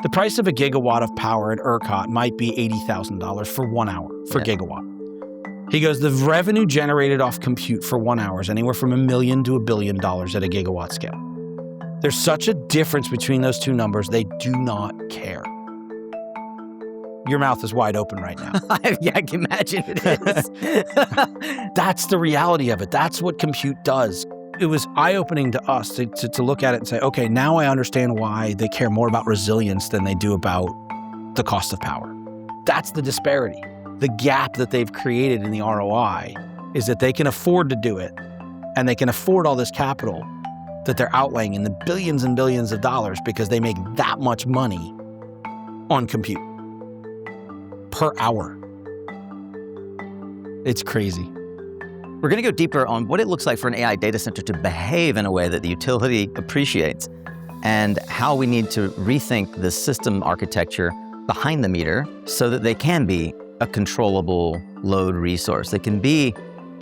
The price of a gigawatt of power at ERCOT might be $80,000 for 1 hour for gigawatt. He goes, the revenue generated off compute for 1 hour is anywhere from $1 million to $1 billion at a gigawatt scale. There's such a difference between those two numbers, they do not care. Your mouth is wide open right now. Yeah, I can imagine it is. That's the reality of it. That's what compute does. It was eye-opening to us to look at it and say, okay, now I understand why they care more about resilience than they do about the cost of power. That's the disparity. The gap that they've created in the ROI is that they can afford to do it, and they can afford all this capital that they're outlaying in the billions and billions of dollars because they make that much money on compute per hour. It's crazy. We're going to go deeper on what it looks like for an AI data center to behave in a way that the utility appreciates, and how we need to rethink the system architecture behind the meter so that they can be a controllable load resource. They can be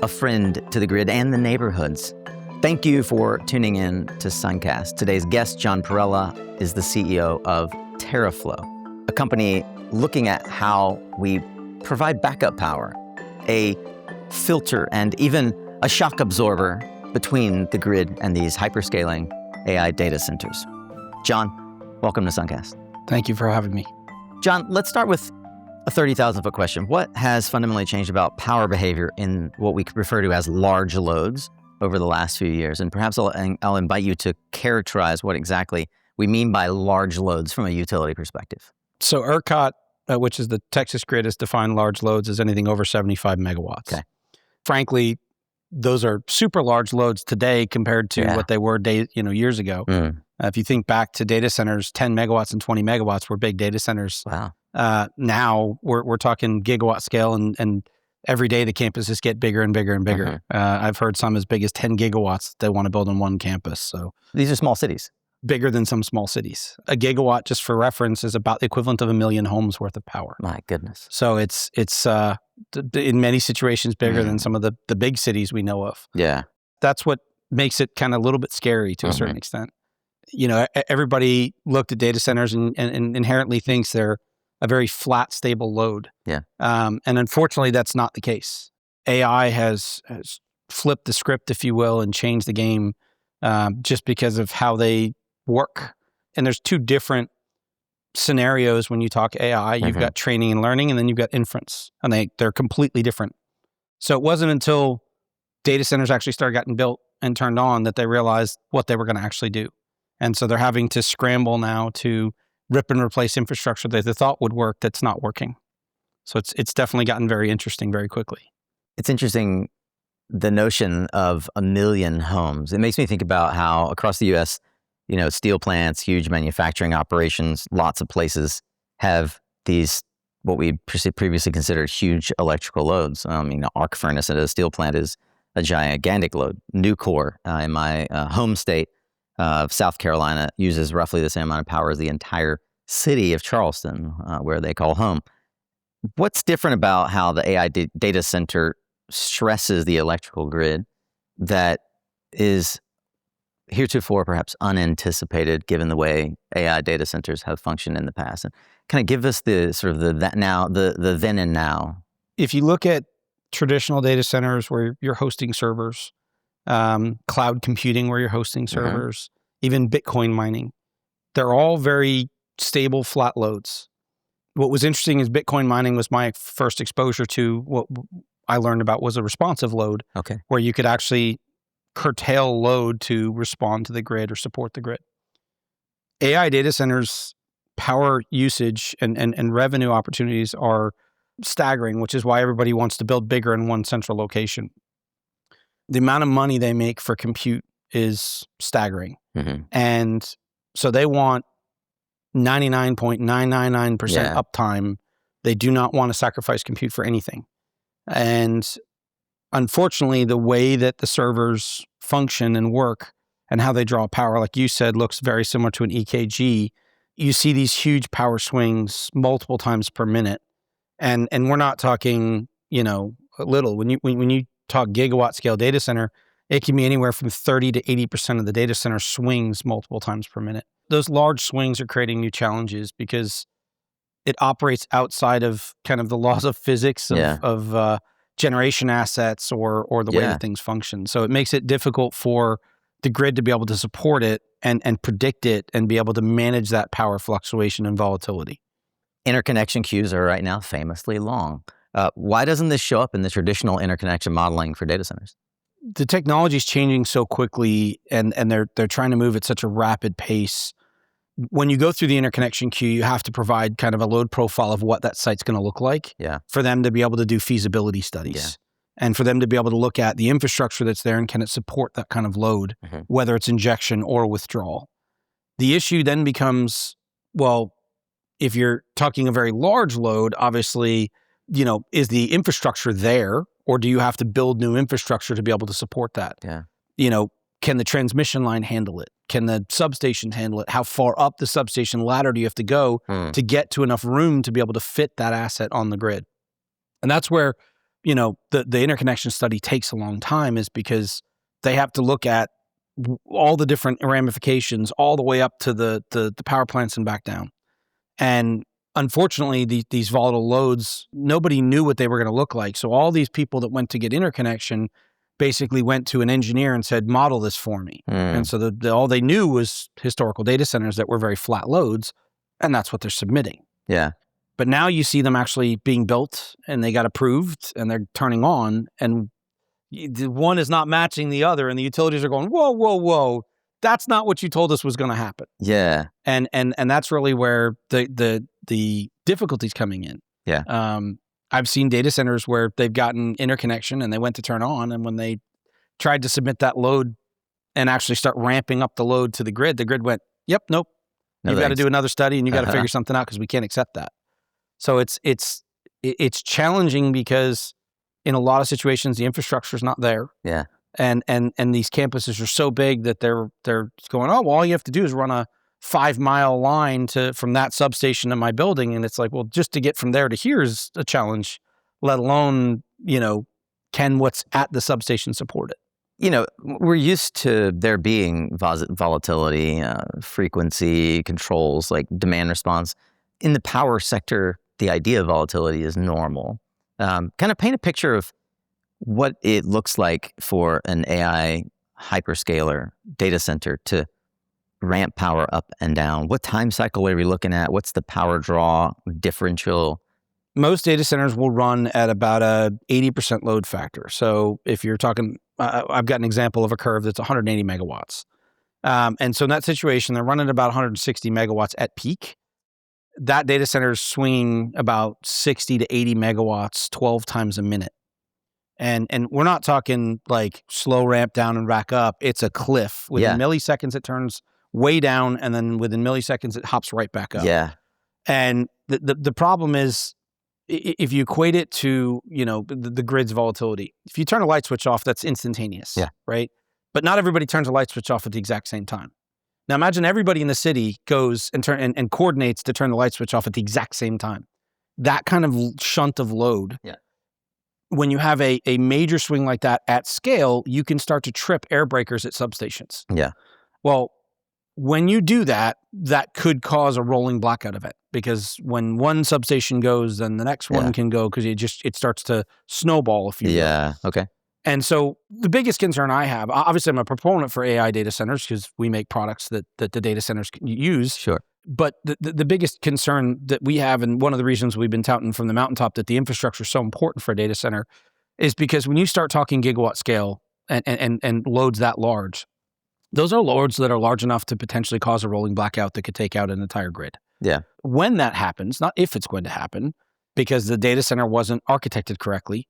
a friend to the grid and the neighborhoods. Thank you for tuning in to SunCast. Today's guest, Jon Parrella, is the CEO of Terraflow, a company looking at how we provide backup power, a filter, and even a shock absorber between the grid and these hyperscaling AI data centers. Jon, welcome to SunCast. Thank you for having me. Jon, let's start with a 30,000-foot question. What has fundamentally changed about power behavior in what we refer to as large loads over the last few years? And perhaps I'll invite you to characterize what exactly we mean by large loads from a utility perspective. So ERCOT, which is the Texas grid, has defined large loads as anything over 75 megawatts. Okay. Frankly, those are super large loads today compared to what they were years ago. If you think back to data centers, 10 megawatts and 20 megawatts were big data centers. Wow. Now we're talking gigawatt scale, and every day the campuses get bigger and bigger and bigger. I've heard some as big as 10 gigawatts they want to build on one campus. So these are small cities. Bigger than some small cities. A gigawatt, just for reference, is about the equivalent of 1 million homes worth of power. My goodness. So it's in many situations bigger than some of the big cities we know of. Yeah. That's what makes it kind of a little bit scary to a certain extent. Everybody looked at data centers and inherently thinks they're a very flat, stable load. Yeah. And unfortunately, that's not the case. AI has flipped the script, if you will, and changed the game just because of how they work. And there's two different scenarios when you talk AI. You've got training and learning, and then you've got inference, and they're completely different. So it wasn't until data centers actually started getting built and turned on that they realized what they were going to actually do. And so they're having to scramble now to rip and replace infrastructure that they thought would work that's not working. So it's definitely gotten very interesting very quickly. It's interesting, the notion of 1 million homes. It makes me think about how across the U.S., steel plants, huge manufacturing operations, lots of places have these, what we previously considered huge electrical loads. Arc furnace at a steel plant is a gigantic load. Nucor in my home state of South Carolina uses roughly the same amount of power as the entire city of Charleston, where they call home. What's different about how the AI data center stresses the electrical grid that is heretofore perhaps unanticipated, given the way AI data centers have functioned in the past? And kind of give us the sort of the then and now. If you look at traditional data centers where you're hosting servers, cloud computing where you're hosting servers, even Bitcoin mining, they're all very stable, flat loads. What was interesting is Bitcoin mining was my first exposure to what I learned about was a responsive load, where you could actually curtail load to respond to the grid or support the grid. AI data centers, power usage and revenue opportunities are staggering, which is why everybody wants to build bigger in one central location. The amount of money they make for compute is staggering. And so they want 99.999% uptime. They do not want to sacrifice compute for anything. And unfortunately, the way that the servers function and work and how they draw power, like you said, looks very similar to an EKG. You see these huge power swings multiple times per minute. And we're not talking, little. When you talk gigawatt scale data center, it can be anywhere from 30 to 80% of the data center swings multiple times per minute. those large swings are creating new challenges because it operates outside of kind of the laws of physics of generation assets or the way that things function. So it makes it difficult for the grid to be able to support it and predict it and be able to manage that power fluctuation and volatility. Interconnection queues are right now famously long. Why doesn't this show up in the traditional interconnection modeling for data centers? The technology is changing so quickly, and they're trying to move at such a rapid pace. When you go through the interconnection queue, you have to provide kind of a load profile of what that site's going to look like for them to be able to do feasibility studies and for them to be able to look at the infrastructure that's there and can it support that kind of load, whether it's injection or withdrawal. The issue then becomes, well, if you're talking a very large load, obviously, is the infrastructure there, or do you have to build new infrastructure to be able to support that? Can the transmission line handle it? Can the substations handle it? How far up the substation ladder do you have to go to get to enough room to be able to fit that asset on the grid? And that's where, the interconnection study takes a long time, is because they have to look at all the different ramifications all the way up to the power plants and back down. And unfortunately, these volatile loads, nobody knew what they were going to look like. So all these people that went to get interconnection basically went to an engineer and said, model this for me. And so all they knew was historical data centers that were very flat loads, and that's what they're submitting. Yeah. But now you see them actually being built, and they got approved, and they're turning on, and the one is not matching the other, and the utilities are going, whoa, whoa, whoa. That's not what you told us was going to happen. Yeah. And that's really where the difficulty's coming in. Yeah. I've seen data centers where they've gotten interconnection and they went to turn on, and when they tried to submit that load and actually start ramping up the load to the grid went, yep, nope. No You've got to thanks. do another study, and you got to figure something out because we can't accept that. So it's challenging because in a lot of situations the infrastructure is not there. Yeah. And these campuses are so big that they're going, oh, well, all you have to do is run a 5-mile line from that substation to my building. And it's like, well, just to get from there to here is a challenge, let alone, can what's at the substation support it? We're used to there being volatility, frequency controls, like demand response. In the power sector, the idea of volatility is normal. Kind of paint a picture of what it looks like for an AI hyperscaler data center to ramp power up and down. What time cycle are we looking at? What's the power draw differential? Most data centers will run at about a 80% load factor. So if you're talking, I've got an example of a curve that's 180 megawatts. And so in that situation, they're running about 160 megawatts at peak. That data center is swinging about 60 to 80 megawatts 12 times a minute. And we're not talking like slow ramp down and rack up. It's a cliff. Within milliseconds, it turns way down, and then within milliseconds, it hops right back up. Yeah. And the problem is, if you equate it to, the grid's volatility, if you turn a light switch off, that's instantaneous. Yeah. Right? But not everybody turns a light switch off at the exact same time. Now imagine everybody in the city goes and coordinates to turn the light switch off at the exact same time. That kind of shunt of load. Yeah. When you have a major swing like that at scale, you can start to trip air breakers at substations. Yeah. Well, when you do that, that could cause a rolling blackout event, because when one substation goes, then the next one can go, because it starts to snowball, if you will. Yeah. Okay. And so the biggest concern I have, obviously I'm a proponent for AI data centers because we make products that the data centers can use. Sure. But the biggest concern that we have, and one of the reasons we've been touting from the mountaintop that the infrastructure is so important for a data center, is because when you start talking gigawatt scale and loads that large, those are loads that are large enough to potentially cause a rolling blackout that could take out an entire grid. Yeah. When that happens, not if it's going to happen, because the data center wasn't architected correctly,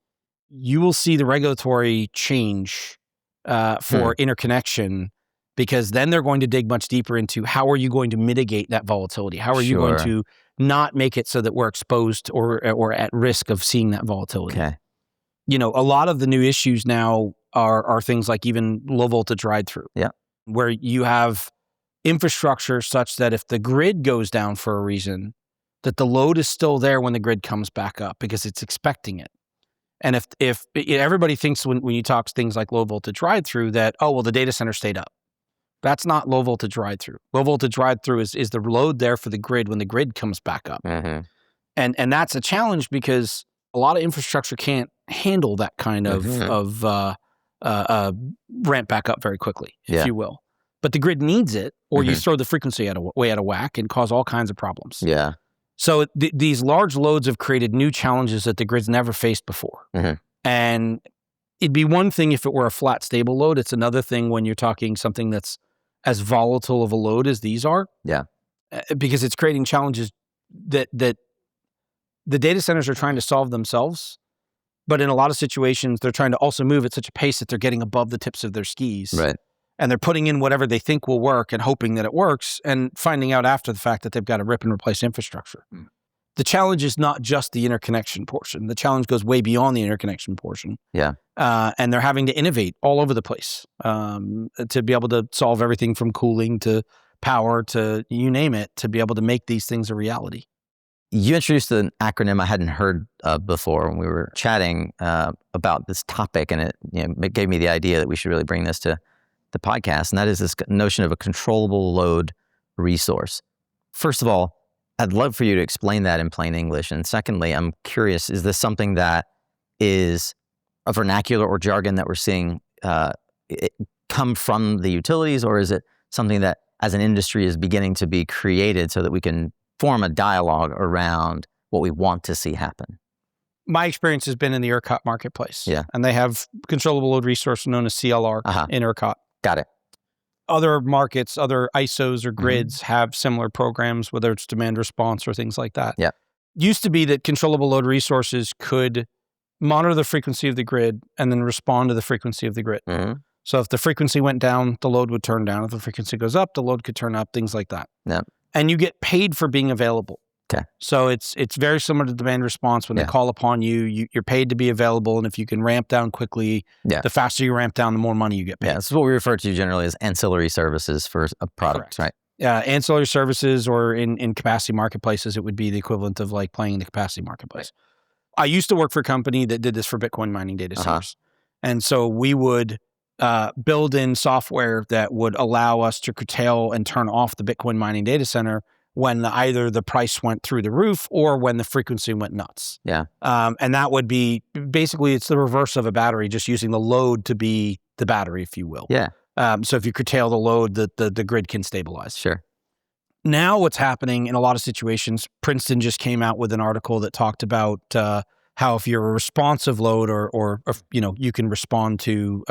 you will see the regulatory change for interconnection, because then they're going to dig much deeper into how are you going to mitigate that volatility? How are you going to not make it so that we're exposed or at risk of seeing that volatility? Okay. A lot of the new issues now are things like even low voltage ride through. Yeah. Where you have infrastructure such that if the grid goes down for a reason, that the load is still there when the grid comes back up because it's expecting it. And if everybody thinks when you talk things like low voltage ride through that, oh, well, the data center stayed up. That's not low voltage ride through. Low voltage ride through is the load there for the grid when the grid comes back up. And that's a challenge because a lot of infrastructure can't handle that kind of ramp back up very quickly, if you will. But the grid needs it, or you throw the frequency way out of whack and cause all kinds of problems. Yeah. So these large loads have created new challenges that the grid's never faced before. And it'd be one thing if it were a flat, stable load. It's another thing when you're talking something that's as volatile of a load as these are. Yeah. Because it's creating challenges that the data centers are trying to solve themselves. But in a lot of situations, they're trying to also move at such a pace that they're getting above the tips of their skis. Right. And they're putting in whatever they think will work and hoping that it works and finding out after the fact that they've got to rip and replace infrastructure. The challenge is not just the interconnection portion. The challenge goes way beyond the interconnection portion. Yeah. And they're having to innovate all over the place to be able to solve everything from cooling to power to you name it, to be able to make these things a reality. You introduced an acronym I hadn't heard of before when we were chatting about this topic, and it gave me the idea that we should really bring this to the podcast, and that is this notion of a controllable load resource. First of all, I'd love for you to explain that in plain English. And secondly, I'm curious, is this something that is a vernacular or jargon that we're seeing come from the utilities, or is it something that as an industry is beginning to be created so that we can form a dialogue around what we want to see happen? My experience has been in the ERCOT marketplace. Yeah. And they have controllable load resource known as CLR in ERCOT. Got it. Other markets, other ISOs or grids have similar programs, whether it's demand response or things like that. Yeah. Used to be that controllable load resources could monitor the frequency of the grid and then respond to the frequency of the grid. So if the frequency went down, the load would turn down. If the frequency goes up, the load could turn up, things like that. Yeah. And you get paid for being available. Okay. So it's very similar to demand response. When they call upon you, you're paid to be available. And if you can ramp down quickly, the faster you ramp down, the more money you get paid. Yeah, this is what we refer to generally as ancillary services for a product, Correct. Right? Ancillary services, or in capacity marketplaces, it would be the equivalent of like playing in the capacity marketplace. I used to work for a company that did this for Bitcoin mining data centers. And so we would build in software that would allow us to curtail and turn off the Bitcoin mining data center when either the price went through the roof or when the frequency went nuts. Yeah. And that would be, basically, it's the reverse of a battery, just using the load to be the battery, if you will. Yeah. So if you curtail the load, the grid can stabilize. Sure. Now what's happening in a lot of situations, Princeton just came out with an article that talked about how if you're a responsive load or you can respond to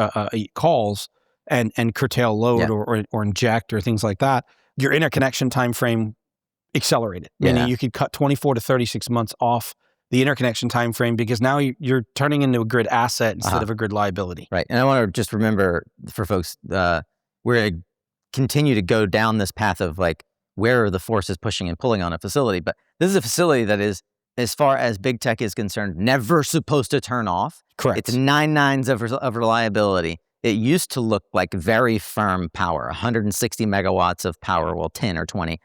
calls and curtail load or inject or things like that, your interconnection time frame accelerated. Meaning you could cut 24 to 36 months off the interconnection time frame because now you're turning into a grid asset instead of a grid liability. Right. And I want to just remember for folks, we're going to continue to go down this path of like, where are the forces pushing and pulling on a facility? But this is a facility that is, as far as big tech is concerned, never supposed to turn off. Correct. It's 9 nines of reliability. It used to look like very firm power, 160 megawatts of power, well, 10 or 20,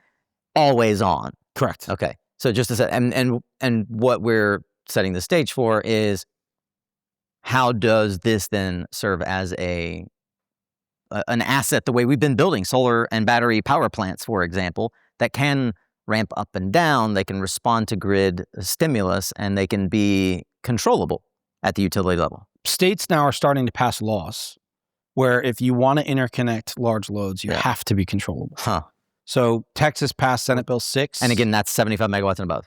always on. Correct. Okay. So just to say, and what we're setting the stage for is, how does this then serve as an asset the way we've been building solar and battery power plants, for example, that can ramp up and down, they can respond to grid stimulus, and they can be controllable at the utility level. States now are starting to pass laws where if you want to interconnect large loads, you have to be controllable. So Texas passed Senate Bill 6. And again, that's 75 megawatts and above.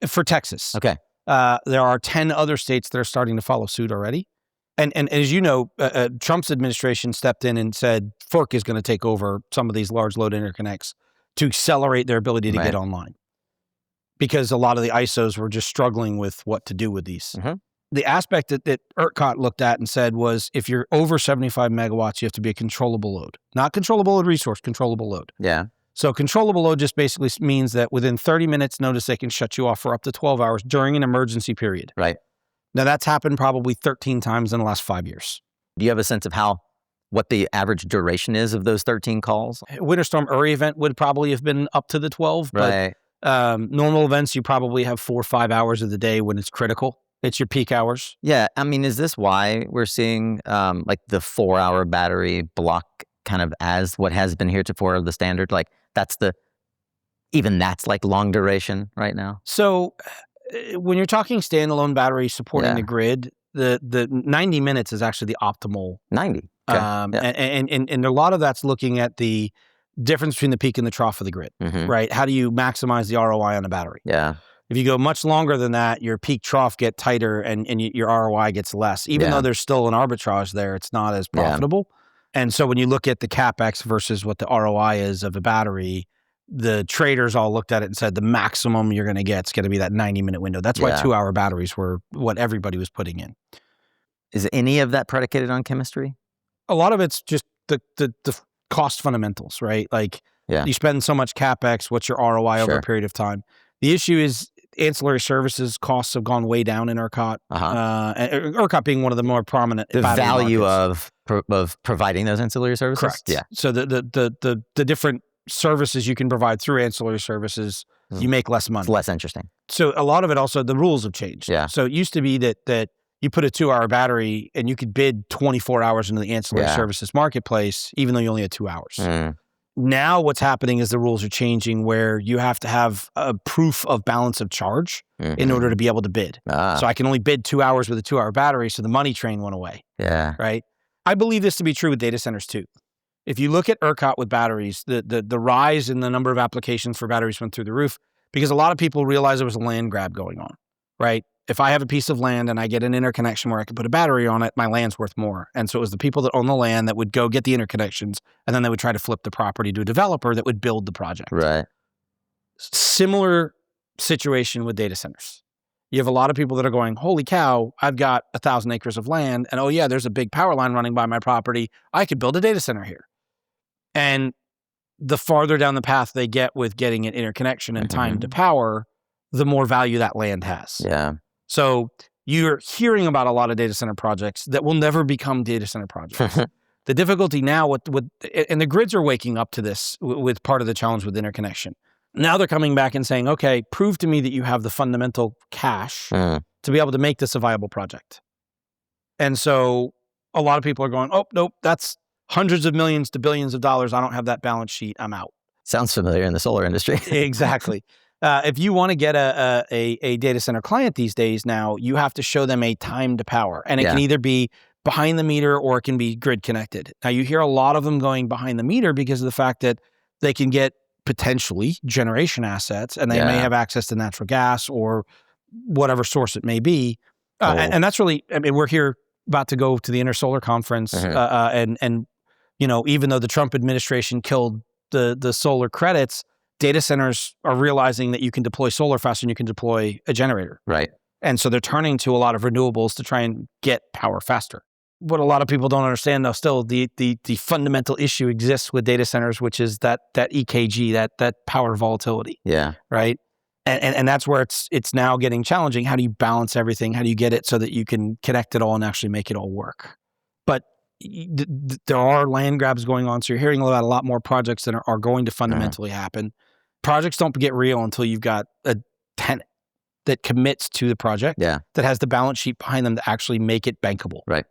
For Texas. Okay. There are 10 other states that are starting to follow suit already. And as you know, Trump's administration stepped in and said FERC is going to take over some of these large load interconnects to accelerate their ability to get online. Because a lot of the ISOs were just struggling with what to do with these. The aspect that ERCOT looked at and said was, if you're over 75 megawatts, you have to be a controllable load. Not controllable load resource, controllable load. Yeah. So controllable load just basically means that within 30 minutes notice, they can shut you off for up to 12 hours during an emergency period. Right. Now that's happened probably 13 times in the last 5 years. Do you have a sense of what the average duration is of those 13 calls? Winter Storm Uri event would probably have been up to the 12. Right. But normal events, you probably have 4 or 5 hours of the day when it's critical. It's your peak hours. Yeah. I mean, is this why we're seeing like the 4-hour battery block kind of as what has been heretofore the standard? Like that's like long duration right now? So when you're talking standalone batteries supporting the grid, the 90 minutes is actually the optimal. 90. Okay. And a lot of that's looking at the difference between the peak and the trough of the grid, right? How do you maximize the ROI on a battery? Yeah. If you go much longer than that, your peak trough get tighter and your ROI gets less. Even though there's still an arbitrage there, it's not as profitable. And so when you look at the CapEx versus what the ROI is of a battery, the traders all looked at it and said the maximum you're going to get is going to be that 90-minute window. That's why 2-hour batteries were what everybody was putting in. Is any of that predicated on chemistry? A lot of it's just the cost fundamentals, right? Like you spend so much CapEx, what's your ROI over a period of time? The issue is ancillary services costs have gone way down in ERCOT. And ERCOT being one of the more prominent. The value markets. of providing those ancillary services? Correct. Yeah. So the different services you can provide through ancillary services, you make less money. It's less interesting. So a lot of it also, the rules have changed. Yeah. So it used to be that you put a 2-hour battery and you could bid 24 hours into the ancillary services marketplace, even though you only had 2 hours. Now what's happening is the rules are changing where you have to have a proof of balance of charge in order to be able to bid. So I can only bid 2 hours with a 2-hour battery, so the money train went away. Yeah. Right? I believe this to be true with data centers too. If you look at ERCOT with batteries, the rise in the number of applications for batteries went through the roof because a lot of people realized there was a land grab going on, right? If I have a piece of land and I get an interconnection where I can put a battery on it, my land's worth more. And so it was the people that own the land that would go get the interconnections, and then they would try to flip the property to a developer that would build the project. Right. Similar situation with data centers. You have a lot of people that are going, holy cow, I've got 1,000 acres of land, and oh yeah, there's a big power line running by my property. I could build a data center here. And the farther down the path they get with getting an interconnection and time to power, the more value that land has. Yeah. So you're hearing about a lot of data center projects that will never become data center projects. The difficulty now and the grids are waking up to this with part of the challenge with interconnection. Now they're coming back and saying, okay, prove to me that you have the fundamental cash to be able to make this a viable project. And so a lot of people are going, oh, nope, that's hundreds of millions to billions of dollars. I don't have that balance sheet. I'm out. Sounds familiar in the solar industry. Exactly. If you want to get a data center client these days now, you have to show them a time to power. And it can either be behind the meter or it can be grid connected. Now, you hear a lot of them going behind the meter because of the fact that they can get potentially generation assets and they may have access to natural gas or whatever source it may be. And that's really, I mean, we're here about to go to the Intersolar Conference. And you know, even though the Trump administration killed the solar credits, data centers are realizing that you can deploy solar faster than you can deploy a generator. Right. And so they're turning to a lot of renewables to try and get power faster. What a lot of people don't understand, though, still the fundamental issue exists with data centers, which is that EKG, that power volatility. Yeah. Right. And that's where it's now getting challenging. How do you balance everything? How do you get it so that you can connect it all and actually make it all work? But there are land grabs going on. So you're hearing about a lot more projects that are going to fundamentally happen. Projects don't get real until you've got a tenant that commits to the project, that has the balance sheet behind them to actually make it bankable. Right.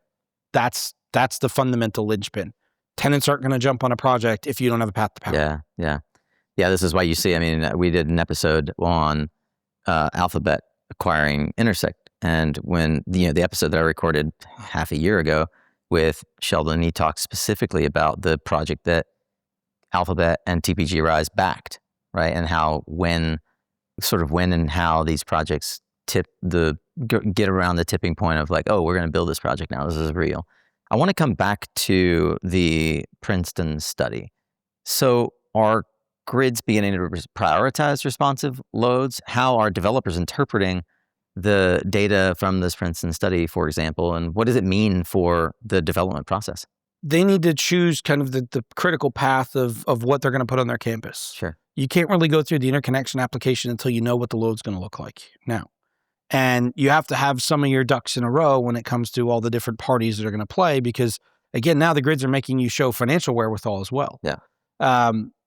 That's the fundamental linchpin. Tenants aren't going to jump on a project if you don't have a path to power. Yeah, this is why you see, I mean, we did an episode on Alphabet acquiring Intersect. And when, the episode that I recorded half a year ago with Sheldon, he talked specifically about the project that Alphabet and TPG Rise backed, right? And how when and how these projects get around the tipping point of like, oh, we're going to build this project now. This is real. I want to come back to the Princeton study. So are grids beginning to prioritize responsive loads? How are developers interpreting the data from this Princeton study, for example, and what does it mean for the development process? They need to choose kind of the critical path of what they're going to put on their campus. Sure. You can't really go through the interconnection application until you know what the load's going to look like now. And you have to have some of your ducks in a row when it comes to all the different parties that are going to play, because again, now the grids are making you show financial wherewithal as well. Yeah.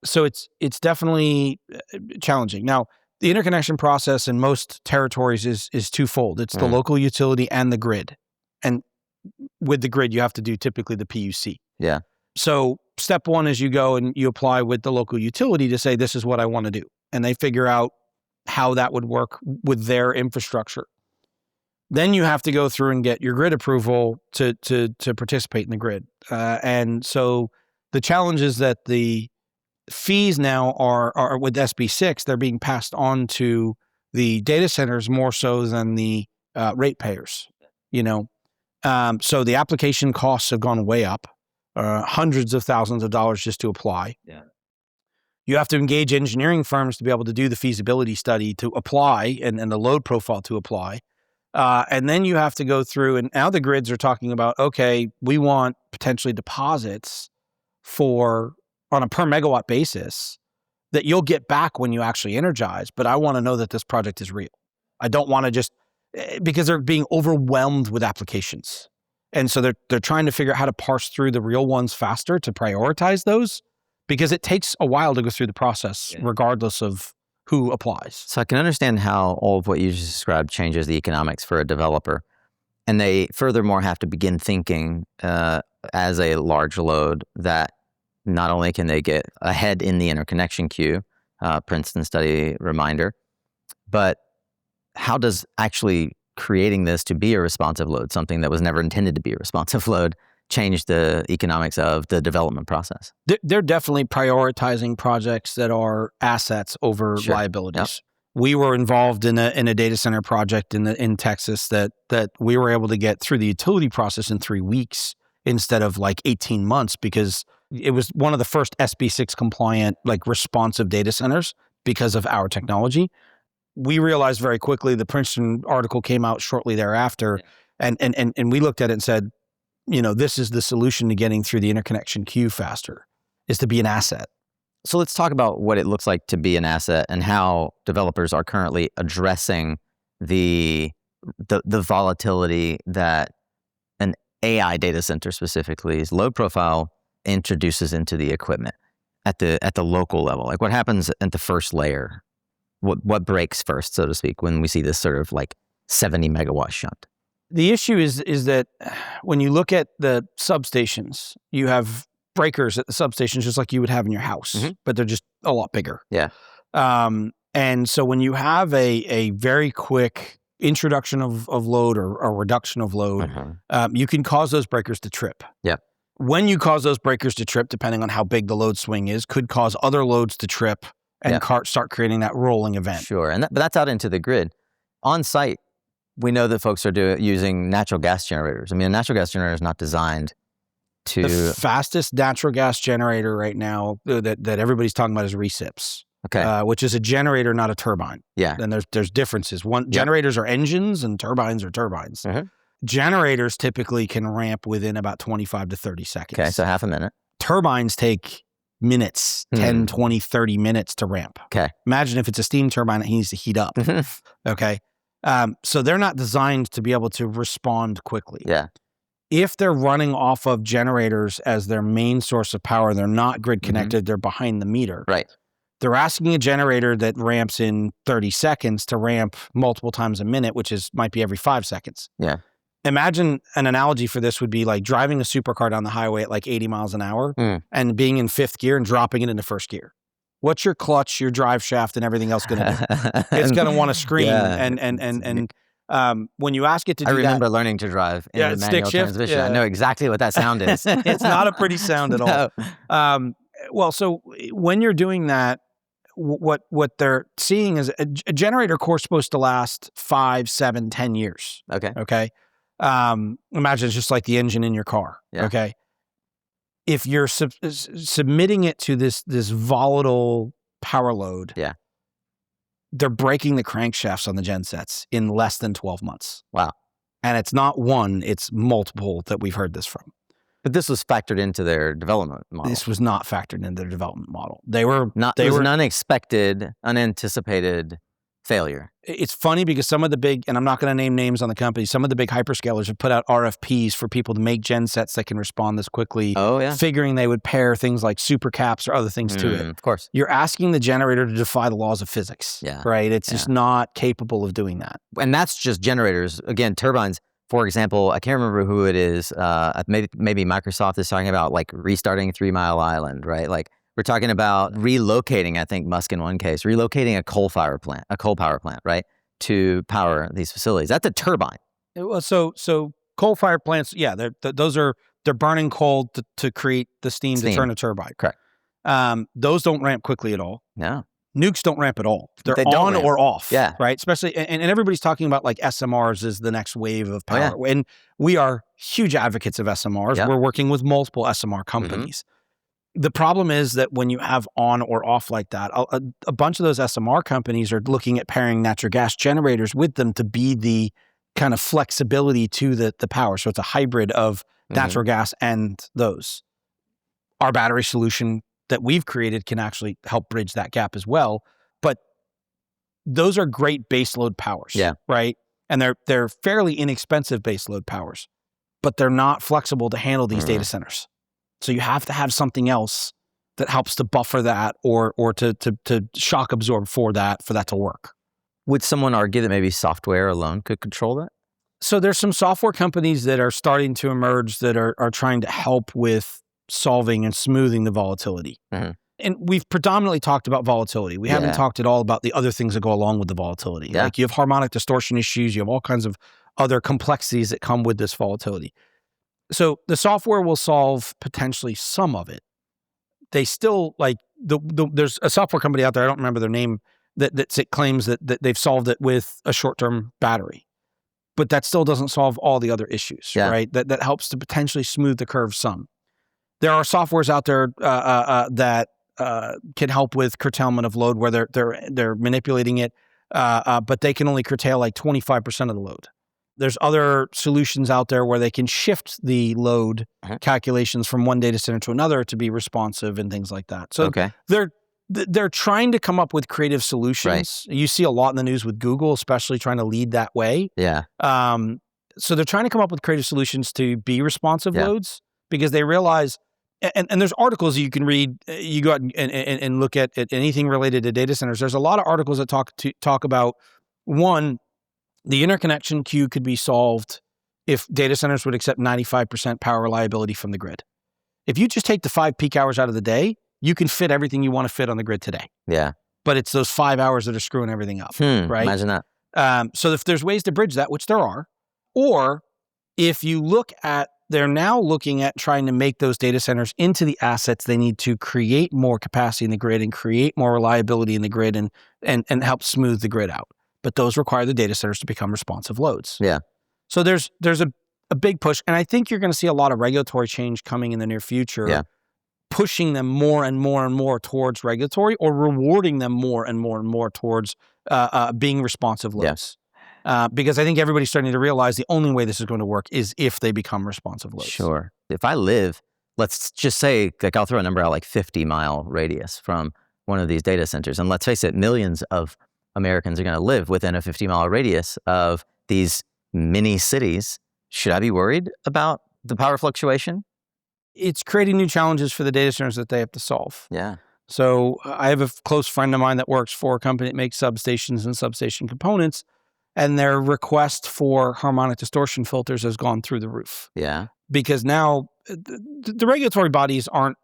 So it's definitely challenging. Now, the interconnection process in most territories is twofold. It's the local utility and the grid. And with the grid, you have to do typically the PUC. Yeah. So step one is you go and you apply with the local utility to say, this is what I want to do. And they figure out how that would work with their infrastructure. Then you have to go through and get your grid approval to participate in the grid. And so the challenge is that the fees now are with SB6, they're being passed on to the data centers more so than the ratepayers, so the application costs have gone way up, hundreds of thousands of dollars just to apply. Yeah. You have to engage engineering firms to be able to do the feasibility study to apply and the load profile to apply. And then you have to go through, and now the grids are talking about, okay, we want potentially deposits on a per megawatt basis that you'll get back when you actually energize. But I want to know that this project is real. I don't want to just, because they're being overwhelmed with applications. And so they're trying to figure out how to parse through the real ones faster to prioritize those, because it takes a while to go through the process, regardless of who applies. So I can understand how all of what you just described changes the economics for a developer. And they furthermore have to begin thinking as a large load that not only can they get ahead in the interconnection queue, Princeton study reminder, but how does actually creating this to be a responsive load, something that was never intended to be a responsive load, change the economics of the development process? They're definitely prioritizing projects that are assets over liabilities. Yep. We were involved in a data center project in Texas that we were able to get through the utility process in 3 weeks instead of like 18 months, because it was one of the first SB6 compliant, like responsive data centers because of our technology. We realized very quickly, the Princeton article came out shortly thereafter, and we looked at it and said, this is the solution to getting through the interconnection queue faster, is to be an asset. So let's talk about what it looks like to be an asset and how developers are currently addressing the volatility that an AI data center specifically's load profile introduces into the equipment at the local level. Like, what happens at the first layer? What breaks first, so to speak, when we see this sort of like 70 megawatt shunt? The issue is that when you look at the substations, you have breakers at the substations just like you would have in your house, but they're just a lot bigger. Yeah. And so when you have a very quick introduction of load or a reduction of load, you can cause those breakers to trip. Yeah. When you cause those breakers to trip, depending on how big the load swing is, could cause other loads to trip and start creating that rolling event. Sure, but that's out into the grid. On site, we know that folks are using natural gas generators. I mean, a natural gas generator is not designed to... The fastest natural gas generator right now that everybody's talking about is recips, which is a generator, not a turbine. Yeah. And there's differences. Generators are engines and turbines are turbines. Generators typically can ramp within about 25 to 30 seconds. Okay, so half a minute. Turbines take minutes, 10, 20, 30 minutes to ramp. Okay. Imagine if it's a steam turbine that needs to heat up. Okay. So they're not designed to be able to respond quickly. Yeah. If they're running off of generators as their main source of power, they're not grid connected, they're behind the meter. Right. They're asking a generator that ramps in 30 seconds to ramp multiple times a minute, which might be every 5 seconds. Yeah. Imagine an analogy for this would be like driving a supercar down the highway at like 80 miles an hour and being in 5th gear and dropping it into 1st gear. What's your clutch, your drive shaft, and everything else going to do? It's going to want to scream. And when you ask it to do that... I remember learning to drive in a manual transmission. I know exactly what that sound is. It's not a pretty sound at all. No. Well, so when you're doing that, what they're seeing is a generator core supposed to last 5, 7, 10 years. Okay. Imagine it's just like the engine in your car. Yeah. Okay. If you're submitting it to this volatile power load, they're breaking the crankshafts on the gensets in less than 12 months. Wow. And it's not one, it's multiple that we've heard this from. But this was factored into their development model. This was not factored into their development model. It was an unexpected, unanticipated failure. It's funny because some of the big, and I'm not going to name names on the company, some of the big hyperscalers have put out RFPs for people to make gen sets that can respond this quickly, figuring they would pair things like super caps or other things to it. Of course. You're asking the generator to defy the laws of physics, right? It's just not capable of doing that. And that's just generators. Again, turbines, for example, I can't remember who it is. Maybe Microsoft is talking about like restarting 3 Mile Island, right? Like we're talking about relocating, I think Musk in one case, relocating a coal power plant, right? To power these facilities. That's a turbine. Well, so coal-fired plants, yeah, they're burning coal to create the steam to turn a turbine. Correct. Those don't ramp quickly at all. No. Nukes don't ramp at all. They're They on ramp. or off. Yeah. Right. Especially, and everybody's talking about like SMRs is the next wave of power. Oh, yeah. And we are huge advocates of SMRs. Yep. We're working with multiple SMR companies. The problem is that when you have on or off like that, a bunch of those SMR companies are looking at pairing natural gas generators with them to be the kind of flexibility to the power. So it's a hybrid of natural gas and those. Our battery solution that we've created can actually help bridge that gap as well. But those are great baseload powers, right? And they're fairly inexpensive baseload powers, but they're not flexible to handle these data centers. So you have to have something else that helps to buffer that or to shock absorb for that to work. Would someone argue that maybe software alone could control that? So there's some software companies that are starting to emerge that are trying to help with solving and smoothing the volatility. And we've predominantly talked about volatility. We haven't talked at all about the other things that go along with the volatility. Like you have harmonic distortion issues, you have all kinds of other complexities that come with this volatility. So the software will solve potentially some of it. They still like there's a software company out there, I don't remember their name, that claims that they've solved it with a short-term battery. But that still doesn't solve all the other issues, right? That helps to potentially smooth the curve some. There are softwares out there that can help with curtailment of load where they're manipulating it, but they can only curtail like 25% of the load. There's other solutions out there where they can shift the calculations from one data center to another to be responsive and things like that. So they're trying to come up with creative solutions. Right. You see a lot in the news with Google, especially trying to lead that way. Yeah. So they're trying to come up with creative solutions to be responsive loads because they realize, and there's articles you can read. You go out and look at anything related to data centers. There's a lot of articles that talk about, one, the interconnection queue could be solved if data centers would accept 95% power reliability from the grid. If you just take the 5 peak hours out of the day, you can fit everything you want to fit on the grid today. Yeah. But it's those 5 hours that are screwing everything up, right? Imagine that. So if there's ways to bridge that, which there are, or if you look at, they're now looking at trying to make those data centers into the assets they need to create more capacity in the grid and create more reliability in the grid and help smooth the grid out. But those require the data centers to become responsive loads. Yeah. So there's a big push, and I think you're going to see a lot of regulatory change coming in the near future, pushing them more and more and more towards regulatory or rewarding them more and more and more towards being responsive loads. Because I think everybody's starting to realize the only way this is going to work is if they become responsive loads. Sure. If I live, let's just say, like I'll throw a number out, like 50-mile radius from one of these data centers. And let's face it, millions of Americans are going to live within a 50-mile radius of these mini cities. Should I be worried about the power fluctuation? It's creating new challenges for the data centers that they have to solve. Yeah. So I have a close friend of mine that works for a company that makes substations and substation components, and their request for harmonic distortion filters has gone through the roof. Yeah. Because now the regulatory bodies aren't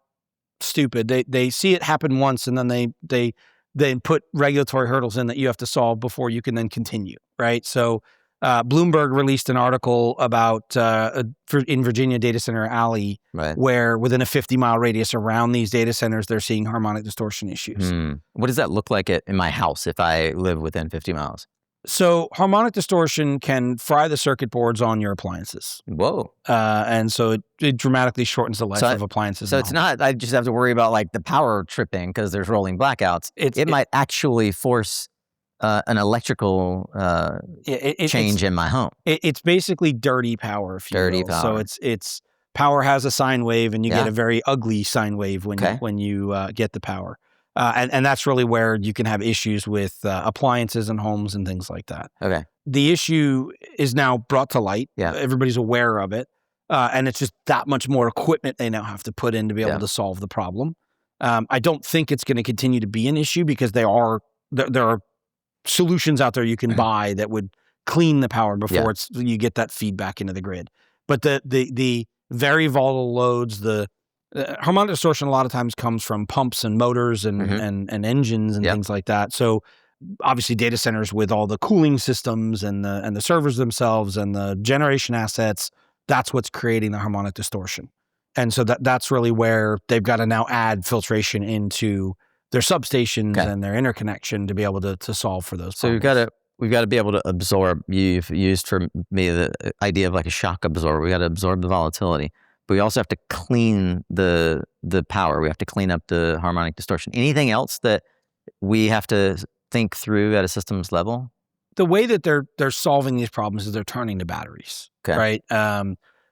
stupid. They see it happen once, and then they put regulatory hurdles in that you have to solve before you can then continue, right? So Bloomberg released an article about in Virginia Data Center Alley, where within a 50-mile radius around these data centers, they're seeing harmonic distortion issues. What does that look like in my house if I live within 50 miles? So harmonic distortion can fry the circuit boards on your appliances. Whoa. And so it dramatically shortens the life of appliances. So it's not, I just have to worry about like the power tripping because there's rolling blackouts. It might actually force an electrical change in my home. It's basically dirty power, if you will. Power. So it's power has a sine wave, and you get a very ugly sine wave when you get the power. And that's really where you can have issues with appliances and homes and things like that. Okay. The issue is now brought to light. Yeah. Everybody's aware of it. And it's just that much more equipment they now have to put in to be able to solve the problem. I don't think it's going to continue to be an issue because there are solutions out there you can buy that would clean the power before you get that feedback into the grid. But the very volatile loads, the harmonic distortion a lot of times comes from pumps and motors and engines and things like that. So obviously data centers with all the cooling systems and the servers themselves and the generation assets, that's what's creating the harmonic distortion. And so that's really where they've got to now add filtration into their substations and their interconnection to be able to solve for those problems. So we've got to be able to absorb. You've used for me the idea of like a shock absorber. We got to absorb the volatility, but we also have to clean the power. We have to clean up the harmonic distortion. Anything else that we have to think through at a systems level? The way that they're solving these problems is they're turning to batteries, right?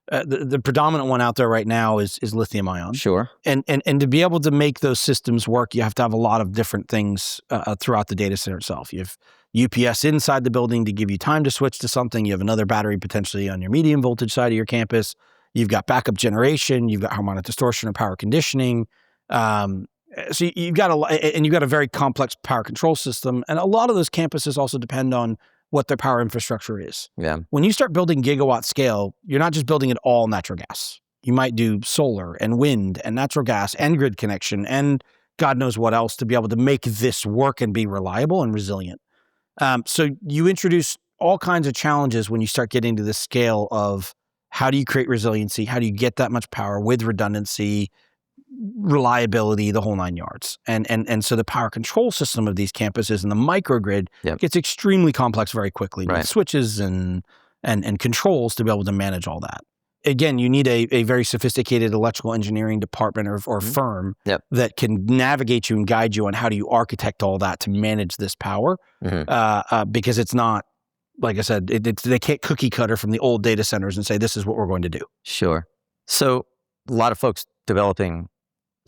The predominant one out there right now is lithium-ion. Sure. And to be able to make those systems work, you have to have a lot of different things throughout the data center itself. You have UPS inside the building to give you time to switch to something. You have another battery potentially on your medium voltage side of your campus. You've got backup generation. You've got harmonic distortion or power conditioning. So you've got a very complex power control system. And a lot of those campuses also depend on what their power infrastructure is. Yeah. When you start building gigawatt scale, you're not just building it all natural gas. You might do solar and wind and natural gas and grid connection and God knows what else to be able to make this work and be reliable and resilient. So you introduce all kinds of challenges when you start getting to the scale of how do you create resiliency? How do you get that much power with redundancy, reliability, the whole 9 yards. And so the power control system of these campuses and the microgrid gets extremely complex very quickly with switches and controls to be able to manage all that. Again, you need a very sophisticated electrical engineering department or firm that can navigate you and guide you on how do you architect all that to manage this power because it's not, like I said, they can't cookie cutter from the old data centers and say, this is what we're going to do. Sure. So a lot of folks developing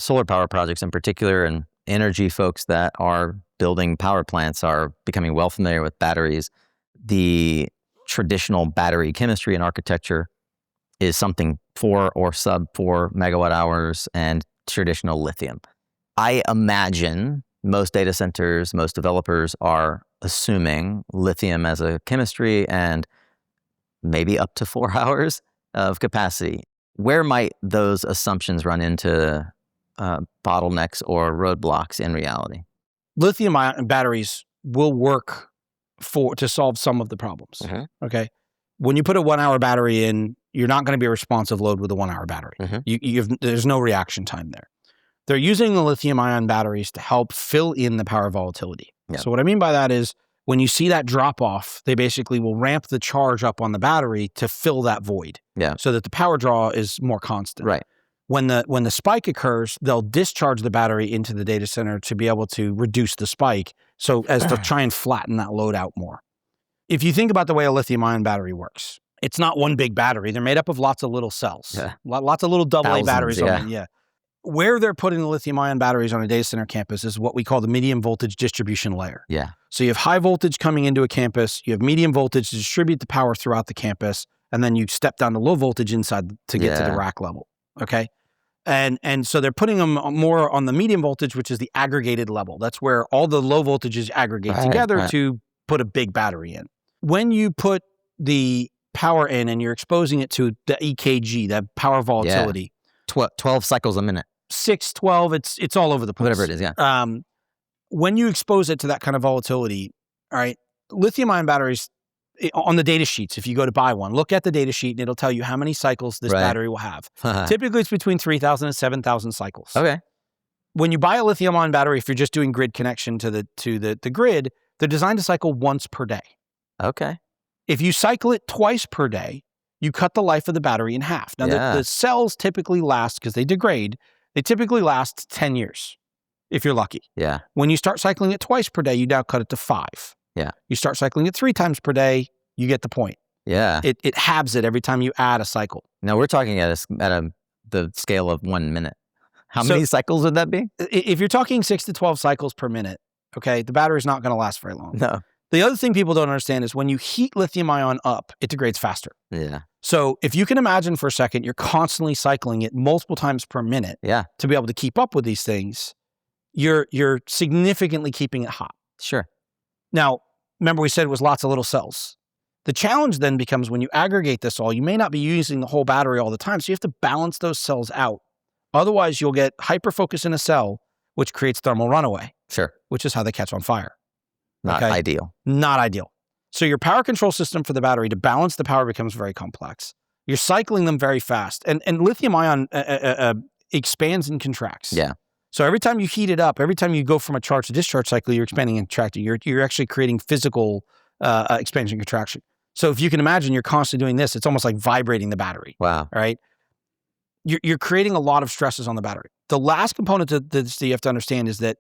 solar power projects in particular, and energy folks that are building power plants are becoming well familiar with batteries. The traditional battery chemistry and architecture is something 4 or sub 4 megawatt hours and traditional lithium. I imagine most data centers, most developers are assuming lithium as a chemistry and maybe up to 4 hours of capacity. Where might those assumptions run into bottlenecks or roadblocks in reality? Lithium-ion batteries will work to solve some of the problems. Okay, when you put a 1 hour battery in, you're not going to be a responsive load with a 1 hour battery. There's no reaction time there. They're using the lithium-ion batteries to help fill in the power volatility. So what I mean by that is when you see that drop off, they basically will ramp the charge up on the battery to fill that void so that the power draw is more constant. Right. When the spike occurs, they'll discharge the battery into the data center to be able to reduce the spike so as to try and flatten that load out more. If you think about the way a lithium-ion battery works, it's not one big battery. They're made up of lots of little cells, lots of little AA batteries on it. Where they're putting the lithium-ion batteries on a data center campus is what we call the medium voltage distribution layer. So you have high voltage coming into a campus, you have medium voltage to distribute the power throughout the campus, and then you step down to low voltage inside to get to the rack level, okay? And so they're putting them more on the medium voltage, which is the aggregated level. That's where all the low voltages aggregate together to put a big battery in. When you put the power in and you're exposing it to the EKG, that power volatility. 12 cycles a minute. 6, 12, it's all over the place. Whatever it is, when you expose it to that kind of volatility, all right, lithium-ion batteries, on the data sheets, if you go to buy one, look at the data sheet and it'll tell you how many cycles this battery will have. Typically, it's between 3,000 and 7,000 cycles. Okay. When you buy a lithium-ion battery, if you're just doing grid connection to the grid, they're designed to cycle once per day. Okay. If you cycle it twice per day, you cut the life of the battery in half. Now, the cells typically last, because they degrade, they typically last 10 years, if you're lucky. When you start cycling it twice per day, you now cut it to 5. You start cycling it 3 times per day, you get the point. It halves it every time you add a cycle. Now, we're talking at the scale of 1 minute. How many cycles would that be? If you're talking 6 to 12 cycles per minute, okay, the battery's not going to last very long. No. The other thing people don't understand is when you heat lithium-ion up, it degrades faster. So if you can imagine for a second, you're constantly cycling it multiple times per minute to be able to keep up with these things, you're significantly keeping it hot. Sure. Now, remember we said it was lots of little cells. The challenge then becomes when you aggregate this all, you may not be using the whole battery all the time. So you have to balance those cells out. Otherwise, you'll get hyperfocus in a cell, which creates thermal runaway. Sure. Which is how they catch on fire. Not ideal. Not ideal. So your power control system for the battery to balance the power becomes very complex. You're cycling them very fast. And lithium ion expands and contracts. Yeah. So every time you heat it up, every time you go from a charge to discharge cycle, you're expanding and contracting. You're actually creating physical expansion and contraction. So if you can imagine you're constantly doing this, it's almost like vibrating the battery. Wow. Right? You're creating a lot of stresses on the battery. The last component that you have to understand is that